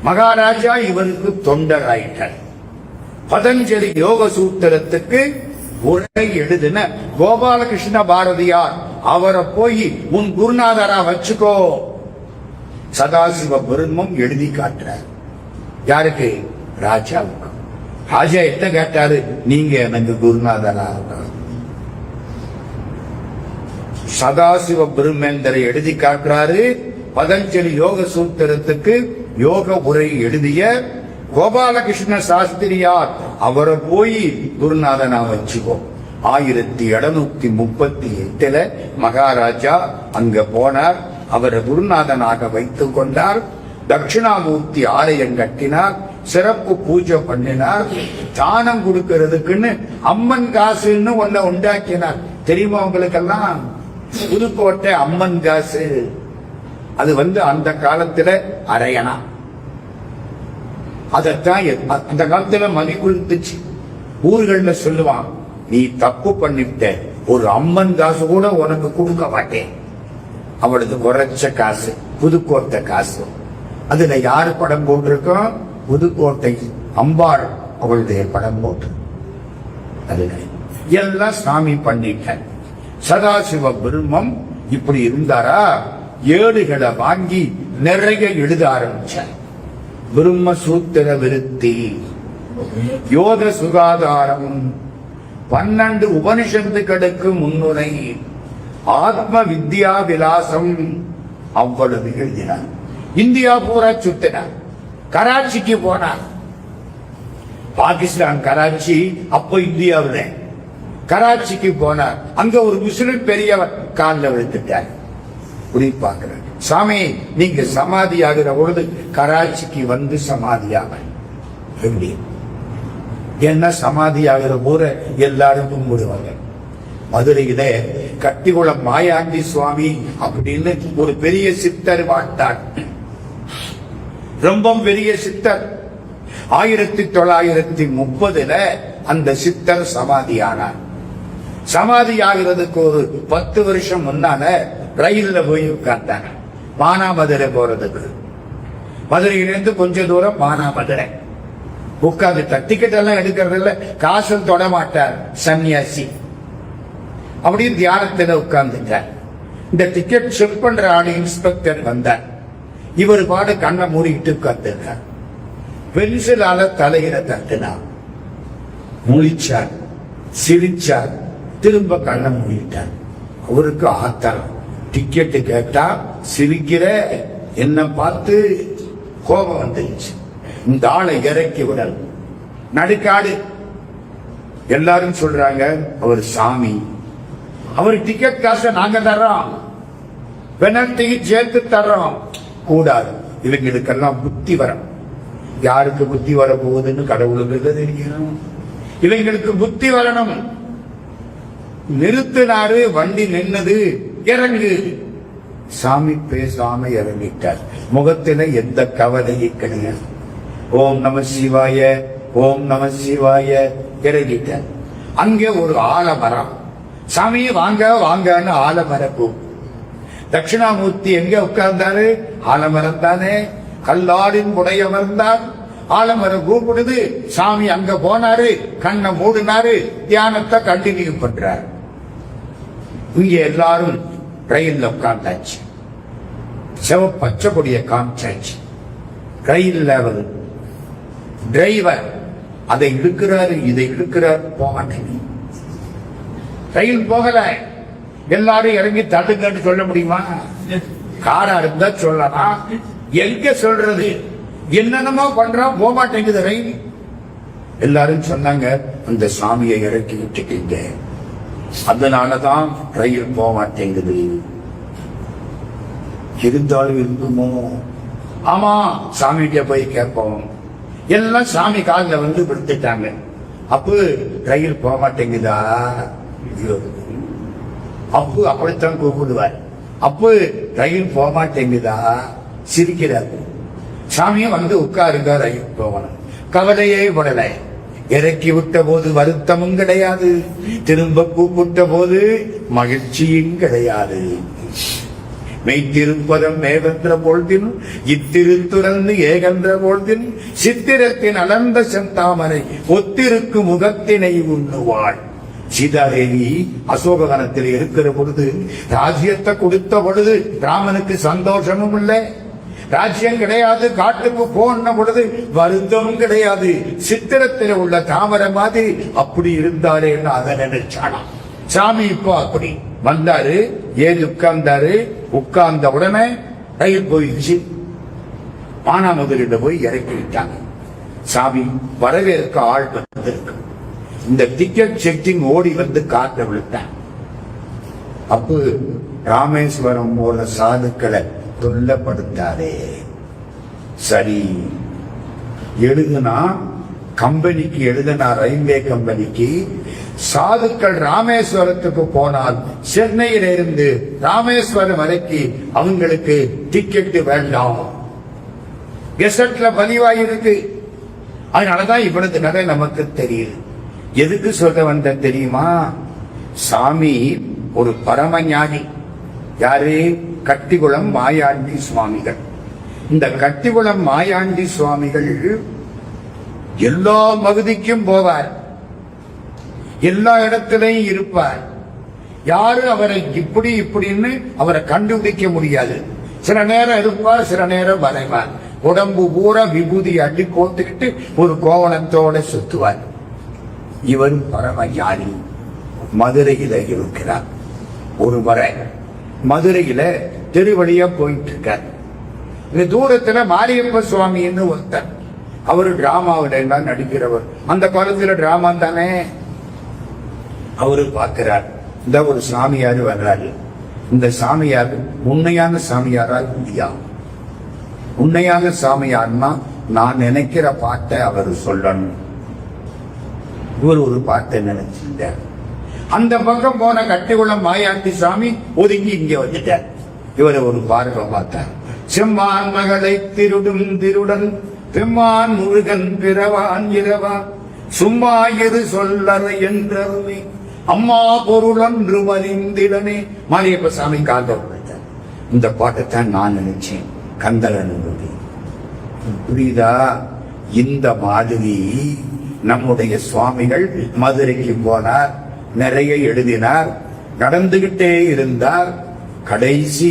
மகாராஜா இவருக்கு தொண்டராயிட்டார். பதஞ்சலி யோக சூத்திரத்துக்கு உரை எழுதின கோபாலகிருஷ்ண பாரதியார் அவரை போய் உன் குருநாதரா வச்சுக்கோ. சதாசிவ பெருமம் எழுதி காட்டுறார். யாருக்கு? ராஜாவுக்கு. ராஜா என்ன கேட்டாரு? நீங்க எனக்கு குருநாதரா. சதாசிவ பிரம்மேந்தரை எழுதி காட்டுறாரு. பதஞ்சலி யோக சூத்திரத்துக்கு யோக உரை எழுதிய கோபாலகிருஷ்ண சாஸ்திரியார் அவரை போய் குருநாதனா வச்சுக்கோ. 1738 மகாராஜா அங்க போனார். அவரை குருநாதனாக வைத்துக் கொண்டார். தட்சிணாமூர்த்தி ஆலயம் கட்டினார், சிறப்பு பூஜை பண்ணினார். தானம் கொடுக்கிறதுக்குன்னு அம்மன் காசுன்னு ஒன்ன உண்டாக்கினார். தெரியுமா உங்களுக்கெல்லாம்? புதுக்கோட்டை அம்மன் காசு. அது அந்த காலத்துல அரையணா. அதத்தான் அந்த காலத்துல மதிப்புச்சு. ஊர்கள்ல சொல்லுவான், நீ தப்பு பண்ணிவிட்ட, ஒரு அம்மன் காசு கூட உனக்கு கொடுக்க மாட்டேன். அவளது குறைச்ச காசு, புதுக்கோட்டை காசு. அதுல யாரு படம் போட்டிருக்கோம்? புதுக்கோட்டை அம்பாள் அவளுடைய படம் போட்டு. அதுல எல்லாம் சாமி பண்ணிட்ட. சதாசிவ பிரம்மம் இப்படி இருந்தாரா? ஏடுகளை வாங்கி நிறைய எழுத ஆரம்பிச்சார். பிரம்ம சூத்திர விருத்தி, யோக சுகாதாரம், 12 உபனிஷத்துக்களுக்கு முன்னுரை, ஆத்ம வித்யா விலாசம், அவ்வளவு எழுதினார். இந்தியா பூரா சுத்தினார். கராச்சிக்கு போனார். பாகிஸ்தான் கராச்சி அப்போ இந்தியாவில். கராச்சிக்கு போனார். அங்க ஒரு முஸ்லிம் பெரியவர் காலில் விழுந்துட்டார். பார்க்கிறார், சாமி நீங்க சமாதி ஆகிற பொழுது கராச்சிக்கு வந்து சமாதியாக எப்படி? என்ன சமாதி ஆகிற போற எல்லாரும் கும்பிடுவாங்க. மதுரையில கட்டிக்குளம் மாயாண்டி சுவாமி அப்படின்னு ஒரு பெரிய சித்தர் வாழ்ந்தார். ரொம்ப பெரிய சித்தர். 1930 அந்த சித்தர் சமாதியானார். சமாதி ஆகிறதுக்கு ஒரு 10 வருஷம் முன்னால ரயில்ல போய் உட்கார்ந்தாங்க. மானாமதுரை போறதுக்கு. மதுரையிலிருந்து கொஞ்ச தூரம் மானாமதுரை. உட்கார்ந்துட்டார். டிக்கெட் எல்லாம் எடுக்கிறதுல காசும் தொட மாட்டார், சன்னியாசி. அப்படியே தியானத்துல உட்கார்ந்துட்டார். இந்த டிக்கெட் செக் பண்ற ஆளு இன்ஸ்பெக்டர் வந்தார். இவர் பாடு கண்ணை மூடிக்கிட்டு உட்கார்ந்துருக்கார். பென்சிலால தலையில தட்டினார். முழிச்சார், சிரிச்சார், திரும்ப கண்ணை மூடிட்டார். அவருக்கு ஆத்திரம். டிக்கெட் கேட்டா சிரிக்கிற என்ன பார்த்து கோபம் வந்துருச்சு. இந்த ஆளை இறக்கி விடல். நடுக்காடு. எல்லாரும் சொல்றாங்க அவர் சாமி, அவர் டிக்கெட் காசை நாங்க தர்றோம், பெனல்ட்டி சேர்த்து தர்றோம். கூடாது. இவங்களுக்கெல்லாம் புத்தி வரும். யாருக்கு புத்தி வர போகுதுன்னு கடவுளுக்கு தெரியும். இவங்களுக்கு புத்தி வரணும். நிறுத்தினாரு. வண்டி நின்னது. இறங்கு. சாமி பேசாம இறங்கிட்டார். முகத்தில எந்த கவலையும் கிடையாது. ஓம் நம சிவாய, ஓம் நம சிவாய. இறங்கிட்டார். அங்கே ஒரு ஆலமரம். சாமி வாங்க வாங்கன்னு ஆலமரம். தட்சிணாமூர்த்தி எங்க உட்கார்ந்தாரு? ஆலமரம் தானே. கல்லாடின் உடையவர் தான். ஆலமரம் கூப்பிடுது. சாமி அங்க போனாரு. கண்ணை மூடினாரு. தியானத்தை கண்டினியூ பண்றாரு. இங்க எல்லாரும் ரயில்ல உட்கார்ந்தாச்சு. பச்சை கொடிய காமிச்சாச்சு. ரயில்ல அவர் டிரைவர் அதை இழுக்கிறாரு, இதை இழுக்கிறாரு. போக மாட்டேங்க. ரயில் போகல. எல்லாரும் இறங்கி தடுங்கன்னு சொல்ல முடியுமா? காரா இருந்தா சொல்லலாம். எங்க சொல்றது? என்னென்னமோ பண்றோம், போக மாட்டேங்குது ரயில். எல்லாரும் சொன்னாங்க அந்த சாமியை இறக்கி விட்டுட்டீங்க, அதனாலதான் ரயில் போக மாட்டேங்குது. இருந்தாலும் இருக்குமோ? ஆமா, சாமிகிட்ட போய் கேட்போம். எல்லாம் சாமி காலில் வந்து விடுத்துட்டாங்க. அப்போ ரயில் போக மாட்டேங்குதா? அப்பு அப்படித்தான் கூப்பிடுவார். அப்போ ரயில் போக மாட்டேங்குதா? சிரிக்கிறார். சாமியை வந்து உட்காருங்க, ரயில் போகணும். கவலையே படல. இறக்கி விட்ட போது வருத்தமும் கிடையாது, திரும்ப கூப்பிட்ட போது மகிழ்ச்சியும் கிடையாது. மெய்த்திருப்பதம் மேகன்ற பொழுதினும் இத்திருத்துறந்து ஏகன்ற பொழுதினும் சித்திரத்தின் அலர்ந்த செந்தாமரை ஒத்திருக்கு முகத்தினை உண்ணுவாள். சீதாதேவி அசோகவனத்தில் இருக்கிற பொழுது, ராஜ்யத்தை கொடுத்த பொழுது ராமனுக்கு சந்தோஷமும் இல்லை, ராஜ்யம் கிடையாது. காட்டுக்கு போன பொழுது வருத்தமும் கிடையாது. சித்திரத்தில் உள்ள தாமரை மாதிரி அப்படி இருந்தாரே அதை நினைச்சானா. சாமி இப்போ அப்படி வந்தாரு, ஏறி உட்கார்ந்தாரு. உட்கார்ந்த உடனே ரயில் போயிடுச்சு. மானாமதுரையில போய் இறக்கி விட்டாங்க. சாமி வரவேற்க ஆள் வந்திருக்கு. இந்த டிக்கெட் செக்கிங் ஓடி வந்து காட்ட விழுத்தான். அப்போ ராமேஸ்வரம் போல சாதுக்களை தொல்லப்படுத்தாதே. சரி, எழுதுனா கம்பெனிக்கு எழுதுனா, ரயில்வே கம்பெனிக்கு, சாதுக்கள் ராமேஸ்வரத்துக்கு போனால் சென்னையில இருந்து ராமேஸ்வரம் வரைக்கும் அவங்களுக்கு டிக்கெட் வேண்டாம், கெசட்ல பதிவாயிருக்கு. அதனாலதான் இவ்வளவு கதை நமக்கு தெரியுது. எதுக்கு சொல்ல வந்த தெரியுமா? சாமி ஒரு பரமஞானி. யாரு? கட்டிகுளம் மாயாண்டி சுவாமிகள். இந்த கட்டிகுளம் மாயாண்டி சுவாமிகள் எல்லா பகுதிக்கும் போவார், எல்லா இடத்திலையும் இருப்பார். யாரும் அவரை இப்படி இப்படின்னு அவரை கண்டுபிடிக்க முடியாது. சில நேரம் இருப்பார், சில நேரம் வரைவார். உடம்பு பூரா விபூதி அள்ளி கோத்துக்கிட்டு ஒரு கோவணத்தோட சுத்துவார். இவர் பரமஞானி. மதுரையில இருக்கிறார். ஒரு முறை மதுரையில திருவழியா போயிட்டு இருக்கார். இந்த தூரத்துல மாரியப்ப சுவாமின்னு ஒருத்தர், அவரு டிராமாவில எல்லாம் நடிக்கிறவர். அந்த காலத்துல டிராமா தானே. அவரு பார்க்கிறார், இந்த ஒரு சாமியார் வர்றாரு. இந்த சாமியார் உண்மையான சாமியாரா இல்லையா? உண்மையான சாமியார்னா நான் நினைக்கிற பாட்டை அவர் சொல்லணும். இவர் ஒரு பாட்டை நினைச்சிட்டார். அந்த பக்கம் போன கட்டிகுளம் மாயாண்டி சாமி ஒதுங்கி இங்க வந்துட்டார். இவரை ஒரு பார்வை பார்த்தார். செம்மான் மகளை திருடும் திருடன் பெம்மான் முருகன் பிறவான் இரவான் சும்மா எது சொல்லறை என்றருமே அம்மா பொருளன்று மறிந்திடனே. மாரியப்ப சாமி காதல். இந்த பாட்டைத்தான் நான் நினைச்சேன். கந்தரன் புரியுதா? இந்த மாதிரி நம்முடைய சுவாமிகள் மதுரைக்கு போனார், நிறைய எழுதினார், நடந்துகிட்டே இருந்தார். கடைசி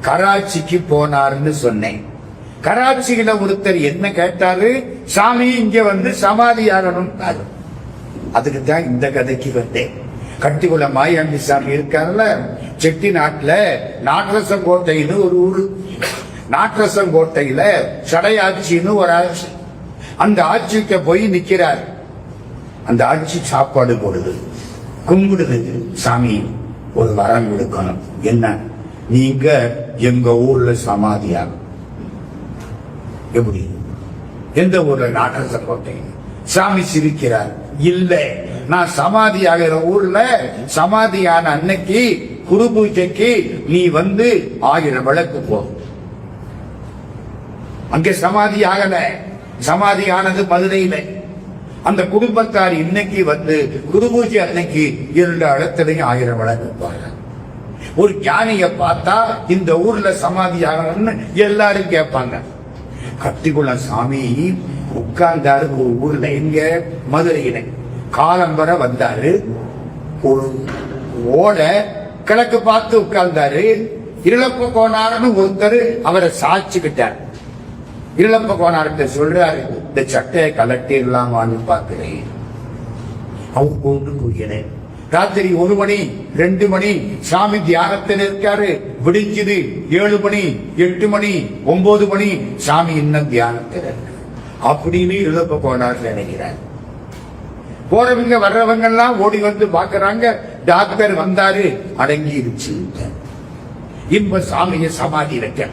கராச்சிக்கு போனார்னு சொன்னேன். கராச்சியில ஒருத்தர் என்ன கேட்டாரு? சாமி இங்க வந்து சமாதியாகணும். அதுக்கு தான் இந்த கதைக்கு வந்தேன். கட்டிக்குளம் மாயாண்டி சாமி இருக்காருல்ல, செட்டி நாட்டுல நாட்டரசங்கோட்டைன்னு ஒரு ஊரு. நாட்டரசங்கோட்டையில சடையாட்சின்னு ஒரு ஆட்சி. அந்த ஆட்சிக்கு போய் நிக்கிறார். அந்த ஆட்சி சாப்பாடு போடுது, கும்பிடுது. சாமி ஒரு வரம் கொடுக்கணும். என்ன? நீங்க எங்க ஊர்ல சமாதியாகும். எப்படி? எந்த ஊர்ல? நாட்டரசங்கோட்டை. சாமி சிரிக்கிறார். இல்ல, நான் சமாதி ஆகிற ஊர்ல சமாதியான அன்னைக்கு குரு பூஜைக்கு நீ வந்து 1000 விளக்கு போ. அங்கே சமாதி ஆகல, சமாதி ஆனது மதுரையில. அந்த குடும்பத்தார் இன்னைக்கு வந்து குரு பூஜை அன்னைக்கு 2 இடத்துலையும் 1000 விளக்கு போறாங்க. ஒரு ஞானிய பார்த்தா இந்த ஊர்ல சமாதி ஆகணும்னு எல்லாரும் கேட்பாங்க. கட்டிக்குளம் சாமி உட்கார்ந்தாரு ஒரு ஊர்ல. எங்க? மதுரையில. காலம்பர வந்தாரு. ஒரு ஓட கிழக்கு பார்த்து உட்கார்ந்தாரு. இருளப்ப கோனார்னு ஒருத்தர் அவரை சாட்சிக்கிட்டார். இருளப்ப கோனார்கிட்ட சொல்றாரு, இந்த சட்டையை கலட்டிடலாமான்னு பார்க்கிறேன். அவங்க ஒன்று புரியல. ராத்திரி 1 மணி 2 மணி சாமி தியானத்தில் இருக்காரு. விடிஞ்சது 7 மணி 8 மணி 9 மணி சாமி இன்னும் தியானத்தில் இருக்கு அப்படின்னு இழப்ப போனார் நினைக்கிறார். போறவங்க வர்றவங்க எல்லாம் ஓடி வந்து பாக்குறாங்க. டாக்டர் வந்தாரு, அடங்கிருச்சு. இப்ப சாமிய சமாதி வைக்க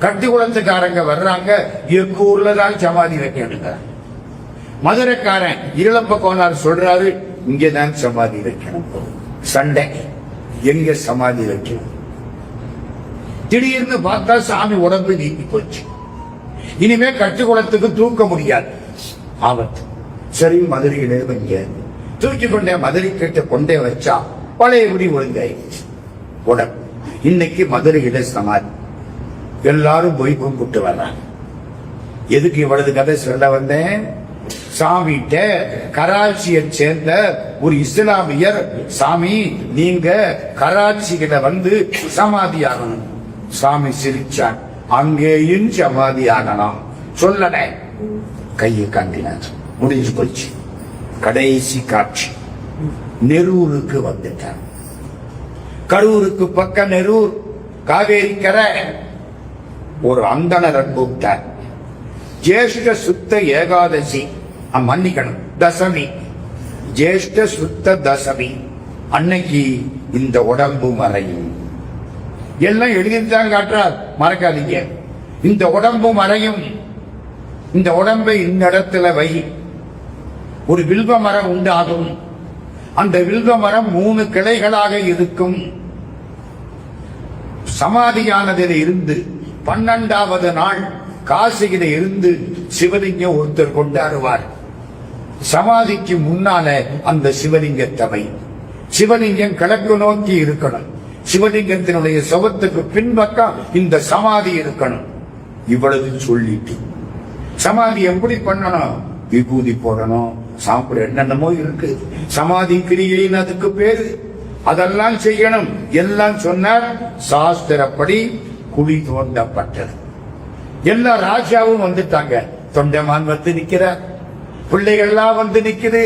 கட்டிக்குளத்துக்காரங்க வர்றாங்க. எங்க ஊர்ல தான் சமாதி வைக்கணுங்க. மதுரைக்காரன் இருளப்ப கோனார் சொல்றாரு, இங்கதான் சமாதி வைக்கணும். சண்டை, எங்க சமாதி வைக்கணும்? திடீர்னு பார்த்தா சாமி உடம்பு நீக்கி போச்சு. இனிமே கட்டுக்குளத்துக்கு தூக்க முடியாது, ஆபத்து. சரி, மதுரையில வைங்க. தூக்கி கொண்டே மதுரை கிட்ட கொண்டே வச்சா பழையபடி ஒழுங்காயிடுச்சு உடம்பு. இன்னைக்கு மதுரையில சமாதி. எல்லாரும் போய் கும்பிட்டு வர்றாங்க. எதுக்கு இவ்வளவு கதை சொல்ல வந்தேன்? சாமிகிட்ட கராச்சியை சேர்ந்த ஒரு இஸ்லாமியர், சாமி நீங்க கராச்சியில வந்து சமாதி ஆகணும். சாமி சிரிச்சார். அங்கேயும் சமாதி ஆகலாம் சொல்லல. கையை காட்டினார். முடிஞ்சு போச்சு. கடைசி காட்சி. நெரூருக்கு வந்துட்டார். கரூருக்கு பக்கம் நெரூர், காவேரி கரை. ஒரு அந்தணரை கூப்பிட்டார். ஜேஷ்ட சுத்த ஏகாதசி, மன்னிக்கணும், தசமி. ஜேஷ்ட சுத்த தசமி அன்னைக்கு இந்த உடம்பு மறையும். எல்லாம் எழுதித்தான் காட்டுறார், மறக்காதீங்க. இந்த உடம்பு மறையும், இந்த உடம்பை இந்த இடத்துல வை. ஒரு வில்வ மரம் உண்டாகும், அந்த வில்வ மரம் 3 கிளைகளாக இருக்கும். சமாதியானதில் இருந்து 12வது நாள் காசியில இருந்து சிவலிங்கம் ஒருத்தர் கொண்டாடுவார். சமாதிக்கு முன்னால அந்த சிவலிங்கத்தவை, சிவலிங்கம் கிழக்கு நோக்கி இருக்கணும். சிவலிங்கத்தினுடைய சுவத்துக்கு பின்பக்கம் இந்த சமாதி இருக்கணும். இவ்வளவு சொல்லிட்டு சமாதி எப்படி பண்ணணும்? விபூதி போடணும், சாப்பிட என்னென்னமோ இருக்கு. சமாதி கிரியைன்னு அதுக்கு பேரு. அதெல்லாம் செய்யணும். எல்லாம் சொன்னார். சாஸ்திரப்படி குழி தோண்டப்பட்டது. எல்லா ராஜாவும் வந்துட்டாங்க. தொண்டைமான் வந்து நிக்கிறார், பிள்ளைகள்லாம் வந்து நிக்குது.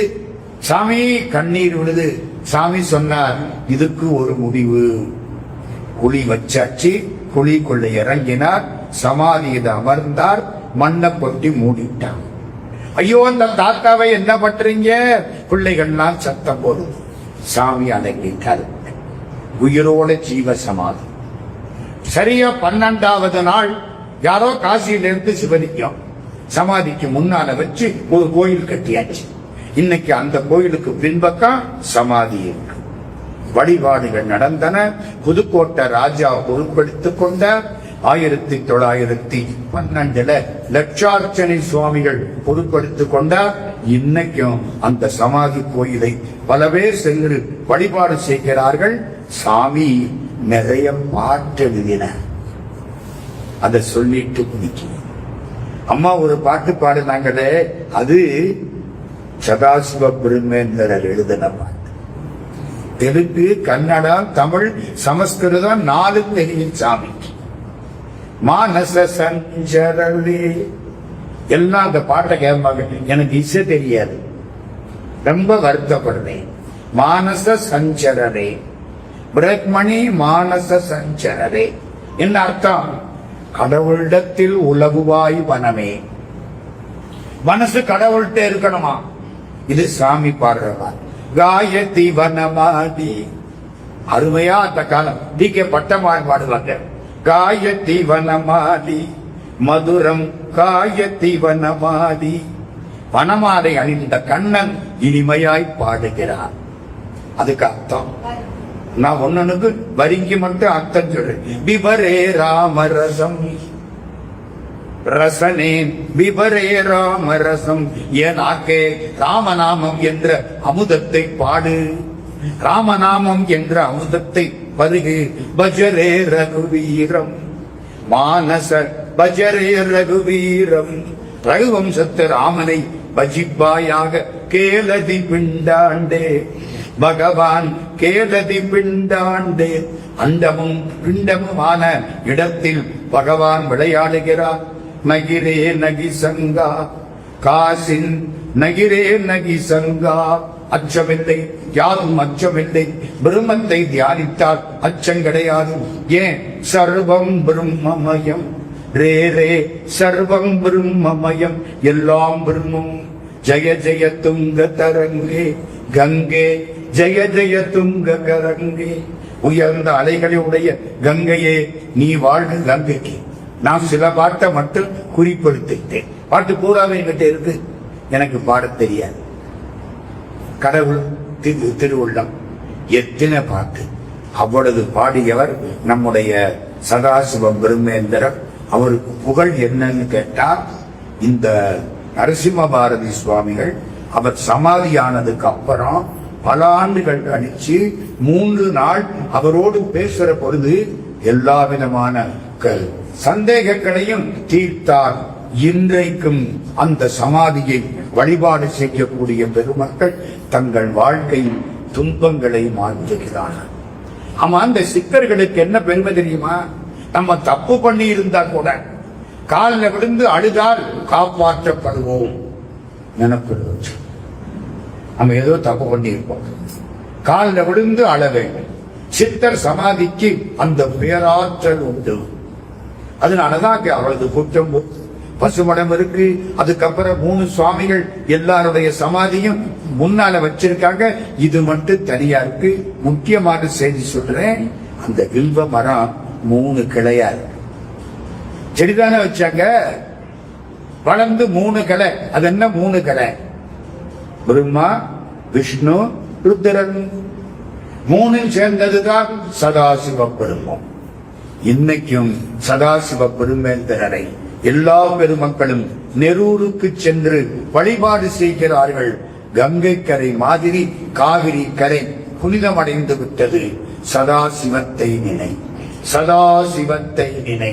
சாமி கண்ணீர் விடுது. சாமி சொன்னார், இதுக்கு ஒரு முடிவு. குழி வச்சாச்சு. குழிக்குள்ள இறங்கினார், சமாதியில அமர்ந்தார், மண்ணை கொட்டி மூடிட்டார். ஐயோ, அந்த தாத்தாவை என்ன பண்றீங்க? பிள்ளைகள்லாம் சத்தம் போடுது. சாமி அடங்கிட்டார். உயிரோட ஜீவ சமாதி. சரியா 12வது நாள் யாரோ காசியிலிருந்து சிவலிங்கம் சமாதிக்கு முன்னால வச்சு ஒரு கோயில் கட்டியாச்சு. இன்னைக்கு அந்த கோயிலுக்கு பின்பக்கம் சமாதி இருக்கு. வழிபாடுகள் நடந்தன. புதுக்கோட்டை ராஜா பொறுப்பெடுத்துக் கொண்ட 1912 லட்சார்ச்சனை சுவாமிகள் பொறுப்பெடுத்துக் கொண்டார். இன்னைக்கும் அந்த சமாதி கோயிலை பல பேர் சென்று வழிபாடு செய்கிறார்கள். சாமி நிறைய பாட்டு எழுதின, அதை சொல்லிட்டு குடிக்கும். அம்மா ஒரு பாட்டு பாடுனாங்களே, அது சதாசிவ பிரம்மேந்திரர் எழுதின பாட்டு. தெலுங்கு, கன்னடம், தமிழ், சமஸ்கிருதம் 4 தெரியும் சாமிக்கு. மானச சஞ்சரலே எல்லாம் அந்த பாட்டை கேட்பாங்க. எனக்கு இசை தெரியாது, ரொம்ப வருத்தப்படுறேன். மானச சஞ்சரரே பிரக்மணி மானச சஞ்சரரே என்ன அர்த்தம்? கடவுளிடத்தில் உலகுவாய் வனமே. மனசு கடவுள்கிட்ட இருக்கணுமா? இது சாமி பாடுறவா. காயத்தி வனமாடி, அருமையா அந்த காலம் டி.கே. பட்டமாள் பாடுவாங்க. காயத்தி வனமாடி மதுரம் காயத்தி வனமாடி. வனமாலை அணிந்த கண்ணன் இனிமையாய் பாடுகிறார். அதுக்கு அர்த்தம் நான் ஒன்னனுக்கு வரிக்கு மட்டும் அர்த்தம் சொல்றேன். பிபரே ராமரசம் ரசனேன் பிபரே ராமரசம், ஏனாக்கே ராமநாமம் என்ற அமுதத்தை பாடு. ராமநாமம் என்ற அமுதத்தை பருகு. பஜரே ரகுவீரம் மானச பஜரே ரகுவீரம். ரகுவம்சத்து ராமனை பஜிப்பாயாக கேலதி பிண்டாண்டே பகவான் கேலதி பிண்டாண்டே. அண்டமும் பிண்டமுமான இடத்தில் பகவான் விளையாடுகிறார். நகிரே நகி சங்கா காசின் நகிரே நகி சங்கா. அச்சமில்லை, யாரும் அச்சமில்லை. பிரம்மத்தை தியானித்தால் அச்சம் கிடையாது. ஏன்? சர்வம் பிரம்மமயம். ரே ரே சர்வம் பிரம்மமயம், எல்லாம் பிரம்மம். ஜெய ஜெய துங்க தரங்கே கங்கே, ஜெய ஜெய துங்க கரங்கே. உயர்ந்த அலைகளுடைய கங்கையே நீ வாழ்க கங்கைக்கு. நான் சில பாட்டை மட்டும் குறிப்பிடுத்திட்டேன். பாட்டு பூராவே என்கிட்ட இருக்கு, எனக்கு பாட தெரியாது. கடவுள் திருவுள்ளம் எத்தனை பாட்டு, அவ்வளவு பாடியவர் நம்முடைய சதாசிவம் பிரம்மேந்திரர். அவருக்கு புகழ் என்னன்னு கேட்டால், இந்த நரசிம்ம பாரதி சுவாமிகள் அவர் சமாதியானதுக்கு அப்புறம் பல ஆண்டுகள் கழிச்சு 3 நாள் அவரோடு பேசுற பொழுது எல்லா விதமான சந்தேகங்களையும் தீர்த்தார். இன்றைக்கும் அந்த சமாதியை வழிபாடு செய்யக்கூடிய பெருமக்கள் தங்கள் வாழ்க்கையில் துன்பங்களை மாற்றுகிறார்கள். ஆமா, அந்த சித்தர்களுக்கு என்ன பெருமை தெரியுமா? நம்ம தப்பு பண்ணி இருந்தா கூட காலில் விழுந்து அழுதால் காப்பாற்றப்படுவோம். நினைப்படுவது நம்ம ஏதோ தப்பு பண்ணி இருப்போம், காலில் விழுந்து அழ வேண்டும். சித்தர் சமாதிக்கு அந்த பேராற்றல் உண்டு. அதனாலதான் அவரது கூட்டம் பசுமடம் இருக்கு. அதுக்கப்புறம் 3 சுவாமிகள் எல்லாருடைய சமாதியும் முன்னால வச்சிருக்காங்க. இது மட்டும் தனியா இருக்கு. முக்கியமான செய்தி சொல்றேன். அந்த வில்வ மரம் 3 கிளையா இருக்கு. செடிதானே வச்சாங்க, வளர்ந்து 3 கிளை. அது என்ன 3 கிளை? பிரம்மா, விஷ்ணு, ருத்ரன். 3 சேர்ந்ததுதான் சதாசிவ பெருமம். இன்னைக்கும் சதாசிவ பெருமேந்திரரை எல்லா பெருமக்களும் நெரூருக்கு சென்று வழிபாடு செய்கிறார்கள். கங்கை கரை மாதிரி காவிரி கரை புனிதமடைந்து விட்டது. சதாசிவத்தை நினை, சதாசிவத்தை நினை.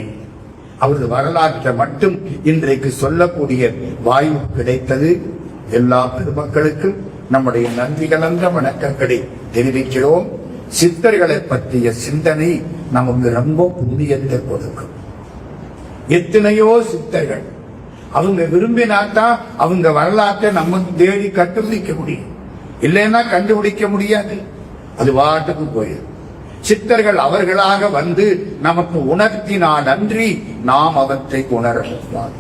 அவரது வரலாற்றை மட்டும் இன்றைக்கு சொல்லக்கூடிய வாய்ப்பு கிடைத்தது. எல்லா பெருமக்களுக்கும் நம்முடைய நன்றி கலந்த வணக்கங்களை தெரிவிக்கிறோம். சித்தர்களை பற்றிய சிந்தனை நமக்கு ரொம்ப புண்ணியத்தை கொடுக்கும். எத்தனையோ சித்தர்கள் அவங்க விரும்பினாத்தான் அவங்க வரலாற்றை நம்ம தேடி கண்டுபிடிக்க முடியும், இல்லைன்னா கண்டுபிடிக்க முடியாது. அது வாட்டுக்கு போயிடும். சித்தர்கள் அவர்களாக வந்து நமக்கு உணர்த்தினால் அன்றி நாம் அவற்றை உணர முடியாது.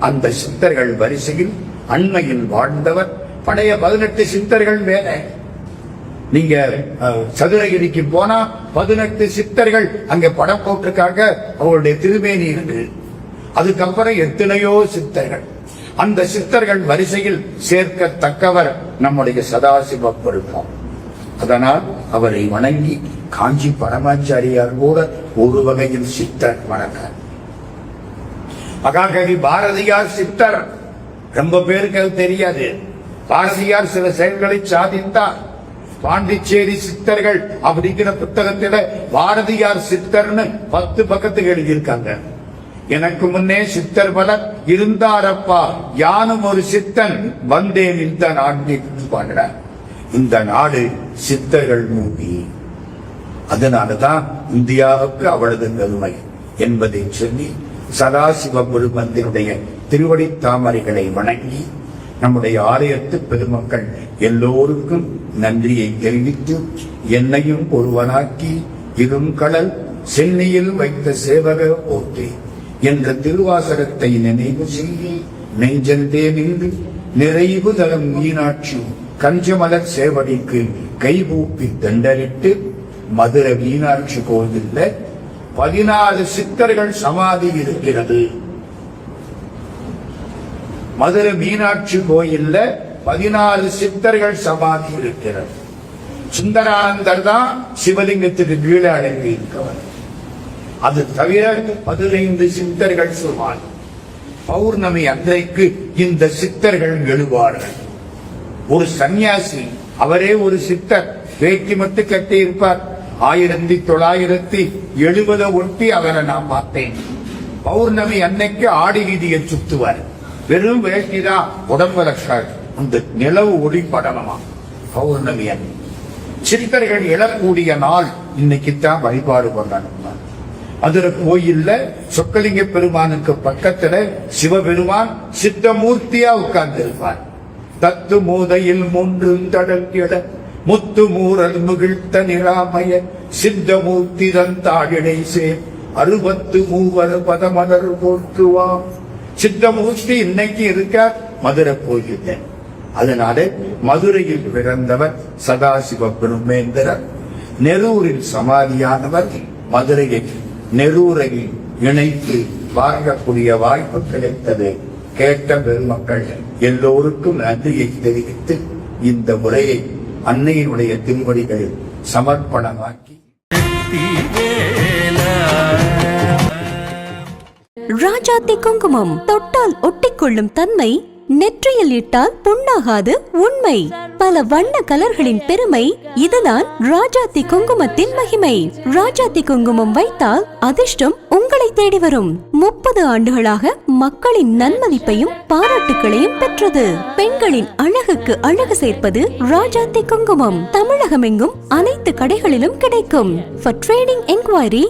அந்த சித்தர்கள் வரிசையில் அண்மையில் வாழ்ந்தவர் பழைய 18 சித்தர்கள் வேற. நீங்க சதுரகிரிக்கு போனா 18 சித்தர்கள் அங்க படம் போட்டிருக்காங்க, அவங்களுடைய திருமேனி இருக்கு. அதுக்கப்புறம் எத்தனையோ சித்தர்கள். அந்த சித்தர்கள் வரிசையில் சேர்க்கத்தக்கவர் நம்முடைய சதாசிவ பெருமான். அதனால் அவரை வணங்கி காஞ்சி பரமாச்சாரியார் கூட ஒரு வகையில் சித்தர் வணக்கம். மகாகவி பாரதியார் சித்தர். ரொம்ப பேருக்கு அது தெரியாது. பாரதியார் சில செயல்களை சாதித்தார். பாண்டிச்சேரி சித்தர்கள் அப்படிங்கிற புத்தகத்தில பாரதியார் சித்தர்னு 10 பக்கத்துக்கு எழுதியிருக்காங்க. எனக்கு முன்னே சித்தர் பலர் இருந்தாரப்பா, யானும் ஒரு சித்தன் வந்தேன் இந்த நாட்டில் பாடுறார். இந்த நாடு சித்தர்கள் பூமி. அதனாலதான் இந்தியாவுக்கு அவளது பெருமை என்பதை சொல்லி சதாசிவ பெருமந்தினுடைய திருவடி தாமரைகளை வணங்கி நம்முடைய ஆலயத்து பெருமக்கள் எல்லோருக்கும் நன்றியை தெரிவித்து, என்னையும் ஒருவனாக்கி இருங்கடல் சென்னையில் வைத்த சேவக போற்றி என்ற திருவாசகத்தை நினைவு செய்து நெஞ்சந்தே நின்று நிறைவு தரும் மீனாட்சி கஞ்சமலர் சேவடிக்கு கைகூப்பி தண்டரிட்டு மதுரை மீனாட்சி கோவில்ல 14 சித்தர்கள் சமாதி இருக்கிறது. மதுரை மீனாட்சி கோயில்ல 14 சித்தர்கள் சமாதி இருக்கிறது. சுந்தரானந்தர் தான் சிவலிங்கத்துக்கு கீழே அடங்கி இருக்கவர். அது தவிர 15 சித்தர்கள் சமாதி. பௌர்ணமி அன்றைக்கு இந்த சித்தர்கள் எழுவார்கள். ஒரு சன்னியாசி, அவரே ஒரு சித்தர், வேட்டி மட்டும் கட்டி இருப்பார். 1970 ஒட்டி அவரை நான் பார்த்தேன். பௌர்ணமி அன்னைக்கு ஆடி வீதியை சுத்துவார். வெறும் வேட்டிதான், உடம்புல அந்த நிலவு ஒளி படலமா. பௌர்ணமி அன்னை சித்தர்கள் எழக்கூடிய நாள் இன்னைக்குத்தான் வழிபாடு கொண்டாடுவார். மதுரை கோயில்ல சொக்கலிங்க பெருமானுக்கு பக்கத்துல சிவபெருமான் சித்தமூர்த்தியா உட்கார்ந்து இருப்பார். தத்து மூதையில் 3 தடல் இட முத்து மூரல் முகிழ்த்த நிராமய சித்தமூர்த்தி தந்தாடிடை சேர் 63 பதமலர் போற்றுவாம். சித்தமூர்த்தி இன்னைக்கு இருக்கார் மதுரை கோயில்ல. அதனால மதுரையில் பிறந்தவர் சதாசிவ பெருமேந்திரர். நெரூரில் சமாதியானவர். மதுரையை நெரூரையில் இணைத்து பார்க்கக்கூடிய வாய்ப்பு கிடைத்தது. கேட்ட பெருமக்கள் எல்லோருக்கும் நன்றியை தெரிவித்து இந்த முறையை அன்னையினுடைய திருவடிகளில் சமர்ப்பணமாக்கி ராஜாத்தி குங்குமம் தொட்டால் ஒட்டிக்கொள்ளும் தன்மை, நெற்றியில் இட்டால் புண்ணாகாது உண்மை. பல வண்ண கலர்களின் பெருமை, இதுதான் ராஜாத்தி குங்குமத்தின் மகிமை. ராஜாத்தி குங்குமம் வைத்தால் அதிர்ஷ்டம் உங்களை தேடி வரும். 30 ஆண்டுகளாக மக்களின் நன்மதிப்பையும் பாராட்டுகளையும் பெற்றது. பெண்களின் அழகுக்கு அழகு சேர்ப்பது ராஜாத்தி குங்குமம். தமிழகமெங்கும் அனைத்து கடைகளிலும் கிடைக்கும். For trading enquiry